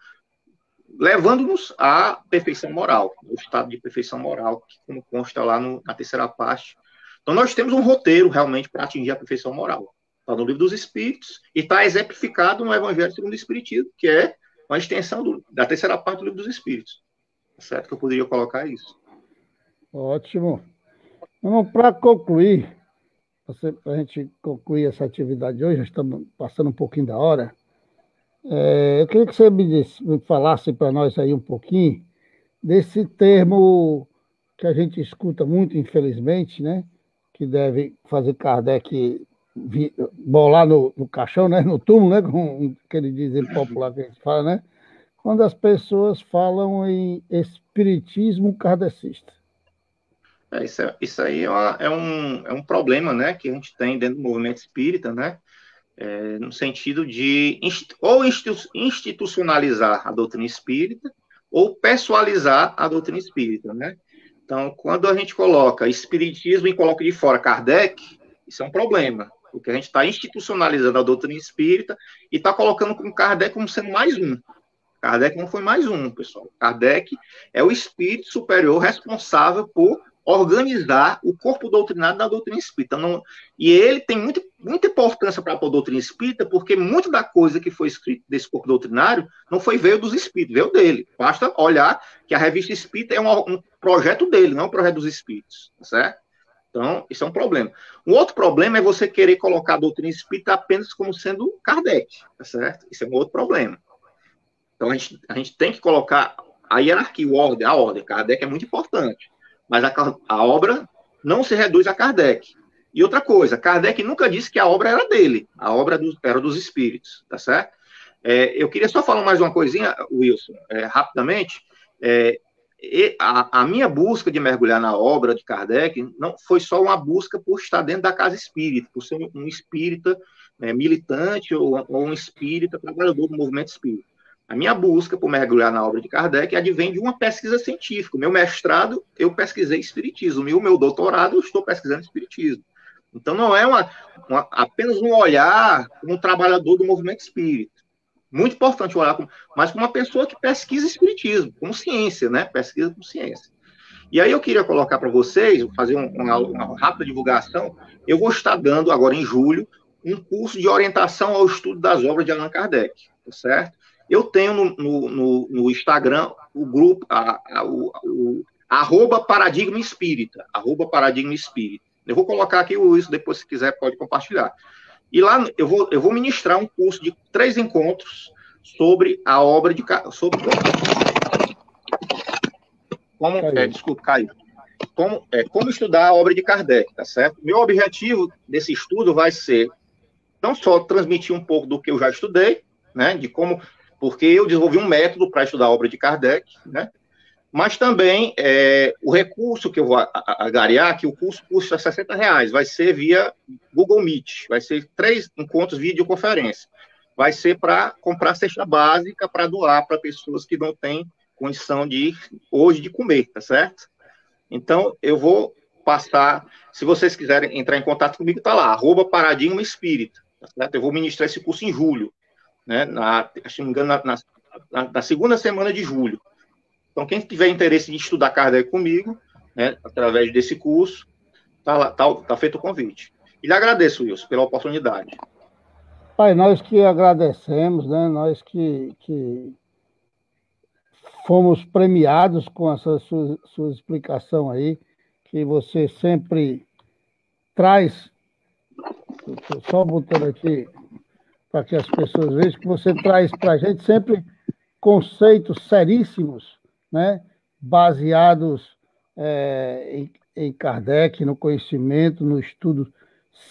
levando-nos à perfeição moral, ao estado de perfeição moral, que como consta lá na 3ª parte. Então, nós temos um roteiro, realmente, para atingir a perfeição moral. Está no Livro dos Espíritos e está exemplificado no Evangelho segundo o Espiritismo, que é uma extensão da 3ª parte do Livro dos Espíritos. Certo que eu poderia colocar isso. Ótimo. Então, para concluir, para a gente concluir essa atividade hoje, já estamos passando um pouquinho da hora, eu queria que você me falasse para nós aí um pouquinho desse termo que a gente escuta muito, infelizmente, né? Que deve fazer Kardec bolar no caixão, né? No túmulo, né? Com aquele dizer popular que a gente fala, né? Quando as pessoas falam em espiritismo kardecista. Isso aí é um problema, né, que a gente tem dentro do movimento espírita, né, no sentido de ou institucionalizar a doutrina espírita ou pessoalizar a doutrina espírita, né? Então, quando a gente coloca espiritismo e coloca de fora Kardec, isso é um problema, porque a gente está institucionalizando a doutrina espírita e está colocando como Kardec como sendo mais um. Kardec não foi mais um, pessoal. Kardec é o espírito superior responsável por organizar o corpo doutrinário da doutrina espírita. Não, e ele tem muita importância para a doutrina espírita, porque muita da coisa que foi escrita desse corpo doutrinário não veio dos espíritos, veio dele. Basta olhar que a revista espírita é um projeto dele, não é um projeto dos espíritos, tá certo? Então, isso é um problema. Um outro problema é você querer colocar a doutrina espírita apenas como sendo Kardec, tá certo? Isso é um outro problema. Então, a gente tem que colocar a hierarquia, a ordem. Kardec é muito importante. Mas a obra não se reduz a Kardec. E outra coisa, Kardec nunca disse que a obra era dele. A obra era dos espíritos, tá certo? Eu queria só falar mais uma coisinha, Wilson, rapidamente. A minha busca de mergulhar na obra de Kardec não foi só uma busca por estar dentro da casa espírita, por ser um espírita militante ou um espírita trabalhador do movimento espírita. A minha busca por mergulhar na obra de Kardec advém de uma pesquisa científica. Meu mestrado, eu pesquisei espiritismo, e o meu doutorado, eu estou pesquisando espiritismo. Então, não é apenas um olhar como um trabalhador do movimento espírita. Muito importante olhar, mas como uma pessoa que pesquisa espiritismo, como ciência, né? Pesquisa como ciência. E aí eu queria colocar para vocês, fazer uma rápida divulgação. Eu vou estar dando agora em julho um curso de orientação ao estudo das obras de Allan Kardec, tá certo? Eu tenho no Instagram o grupo, arroba Paradigma Espírita, arroba Paradigma Espírita. Eu vou colocar aqui isso, depois se quiser pode compartilhar. E lá eu vou ministrar um curso de 3 encontros sobre a obra de... Sobre, desculpa, Caio. Como estudar a obra de Kardec, tá certo? Meu objetivo desse estudo vai ser não só transmitir um pouco do que eu já estudei, né, de como, porque eu desenvolvi um método para estudar a obra de Kardec, né, mas também o recurso que eu vou agariar, que o curso custa R$ 60, vai ser via Google Meet, vai ser 3 encontros videoconferência, vai ser para comprar cesta básica para doar para pessoas que não têm condição hoje de comer, tá certo? Então, eu vou passar, se vocês quiserem entrar em contato comigo, está lá, arroba Paradigma Espírita, tá certo? Eu vou ministrar esse curso em julho, né? Se não me engano, na segunda semana de julho. Então, quem tiver interesse em estudar Kardec comigo, né, através desse curso, tá feito o convite. E lhe agradeço, Wilson, pela oportunidade. Pai, nós que agradecemos, né? Nós que fomos premiados com essa sua explicação aí, que você sempre traz, estou só botando aqui para que as pessoas vejam, que você traz para a gente sempre conceitos seríssimos, né? Baseados em Kardec, no conhecimento, no estudo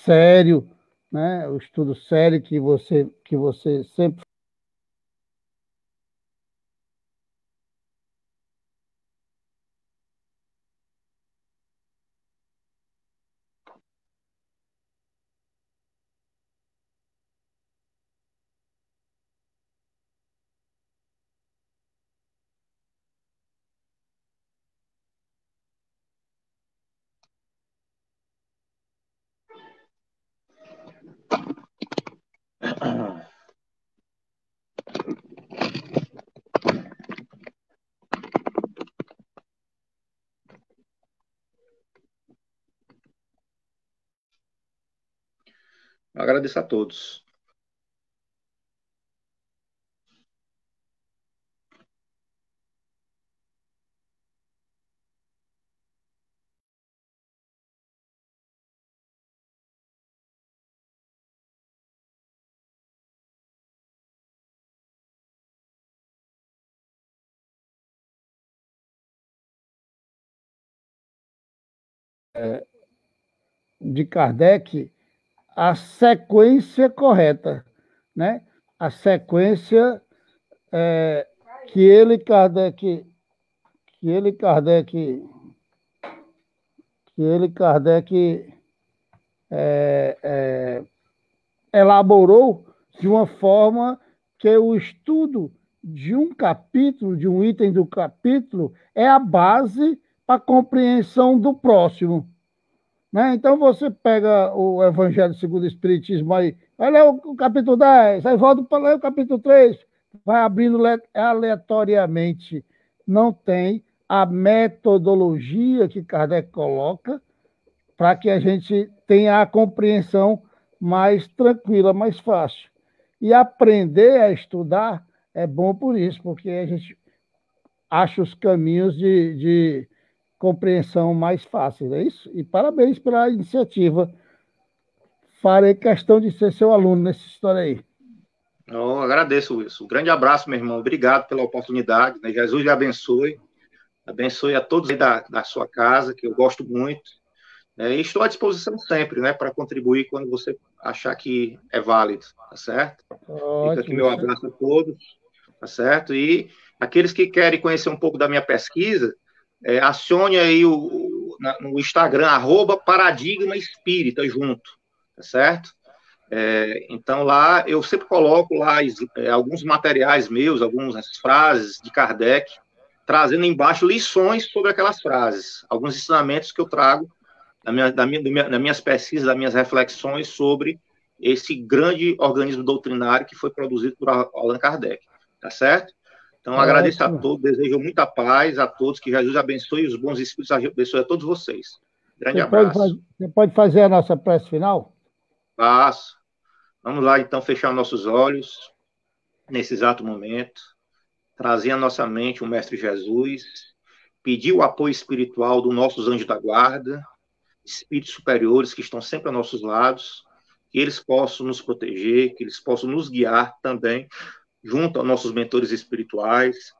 sério, né? O estudo sério que você sempre Agradeço a todos. de Kardec a sequência correta, né? A sequência que ele, Kardec, elaborou de uma forma que o estudo de um capítulo, de um item do capítulo, é a base para a compreensão do próximo. Né? Então você pega o Evangelho segundo o Espiritismo aí, vai ler o capítulo 10, aí volta para ler o capítulo 3, vai abrindo aleatoriamente. Não tem a metodologia que Kardec coloca para que a gente tenha a compreensão mais tranquila, mais fácil. E aprender a estudar é bom por isso, porque a gente acha os caminhos de compreensão mais fáceis, é isso? E parabéns pela iniciativa. Farei questão de ser seu aluno nessa história aí. Eu agradeço isso. Um grande abraço, meu irmão. Obrigado pela oportunidade. Né? Jesus lhe abençoe. Abençoe a todos aí da sua casa, que eu gosto muito. E estou à disposição sempre, né, para contribuir quando você achar que é válido, tá certo? Ótimo. Fica aqui meu abraço a todos, tá certo? E aqueles que querem conhecer um pouco da minha pesquisa, acione aí no Instagram, @Paradigma Espírita, junto, tá certo? Então lá eu sempre coloco lá alguns materiais meus, algumas frases de Kardec, trazendo embaixo lições sobre aquelas frases, alguns ensinamentos que eu trago nas minhas pesquisas, das minhas reflexões sobre esse grande organismo doutrinário que foi produzido por Allan Kardec, tá certo? Então, agradeço a todos, desejo muita paz a todos, que Jesus abençoe e os bons espíritos abençoe a todos vocês. Grande abraço. Você pode fazer a nossa prece final? Faço. Vamos lá, então, fechar nossos olhos nesse exato momento, trazer à nossa mente o Mestre Jesus, pedir o apoio espiritual dos nossos anjos da guarda, espíritos superiores que estão sempre a nossos lados, que eles possam nos proteger, que eles possam nos guiar também, junto aos nossos mentores espirituais,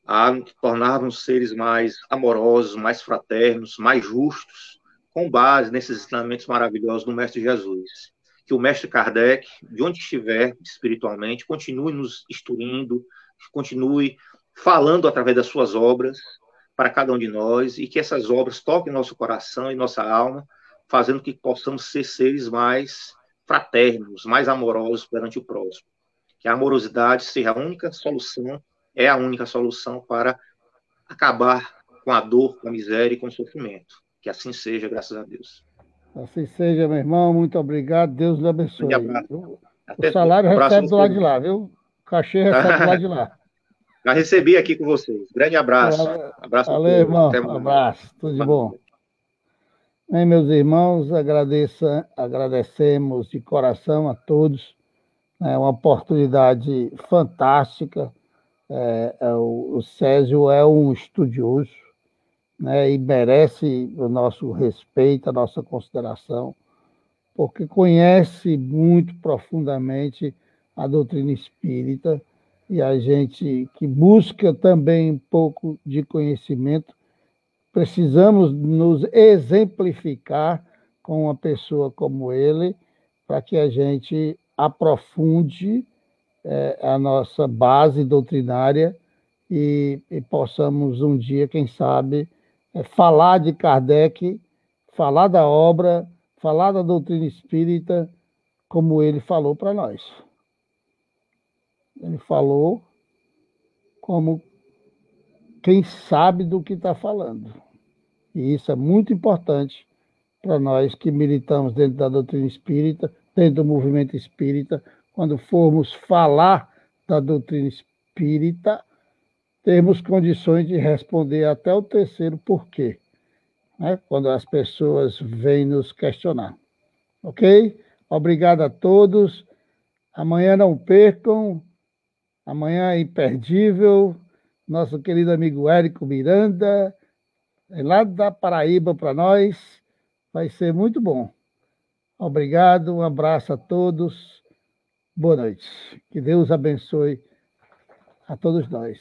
a tornarmos seres mais amorosos, mais fraternos, mais justos, com base nesses ensinamentos maravilhosos do Mestre Jesus. Que o Mestre Kardec, de onde estiver espiritualmente, continue nos instruindo, continue falando através das suas obras, para cada um de nós, e que essas obras toquem nosso coração e nossa alma, fazendo que possamos ser seres mais fraternos, mais amorosos perante o próximo. Que a amorosidade seja a única solução, é a única solução para acabar com a dor, com a miséria e com o sofrimento. Que assim seja, graças a Deus. Assim seja, meu irmão. Muito obrigado. Deus lhe abençoe. O salário recebe do lado de lá, viu? O cachê recebe do lado de lá. Já recebi aqui com vocês. Grande abraço. Abraço Valeu, irmão. Abraço. Tudo de bom. Bem, meus irmãos, agradecemos de coração a todos. É uma oportunidade fantástica. O Césio é um estudioso, né, e merece o nosso respeito, a nossa consideração, porque conhece muito profundamente a doutrina espírita, e a gente que busca também um pouco de conhecimento, precisamos nos exemplificar com uma pessoa como ele, para que a gente aprofunde a nossa base doutrinária e possamos um dia, quem sabe, falar de Kardec, falar da obra, falar da doutrina espírita, como ele falou para nós. Ele falou como quem sabe do que está falando. E isso é muito importante para nós que militamos dentro da doutrina espírita, dentro do movimento espírita, quando formos falar da doutrina espírita, temos condições de responder até o terceiro porquê, né? Quando as pessoas vêm nos questionar. Ok? Obrigado a todos. Amanhã não percam. Amanhã é imperdível. Nosso querido amigo Érico Miranda, lá da Paraíba para nós. Vai ser muito bom. Obrigado, um abraço a todos. Boa noite. Que Deus abençoe a todos nós.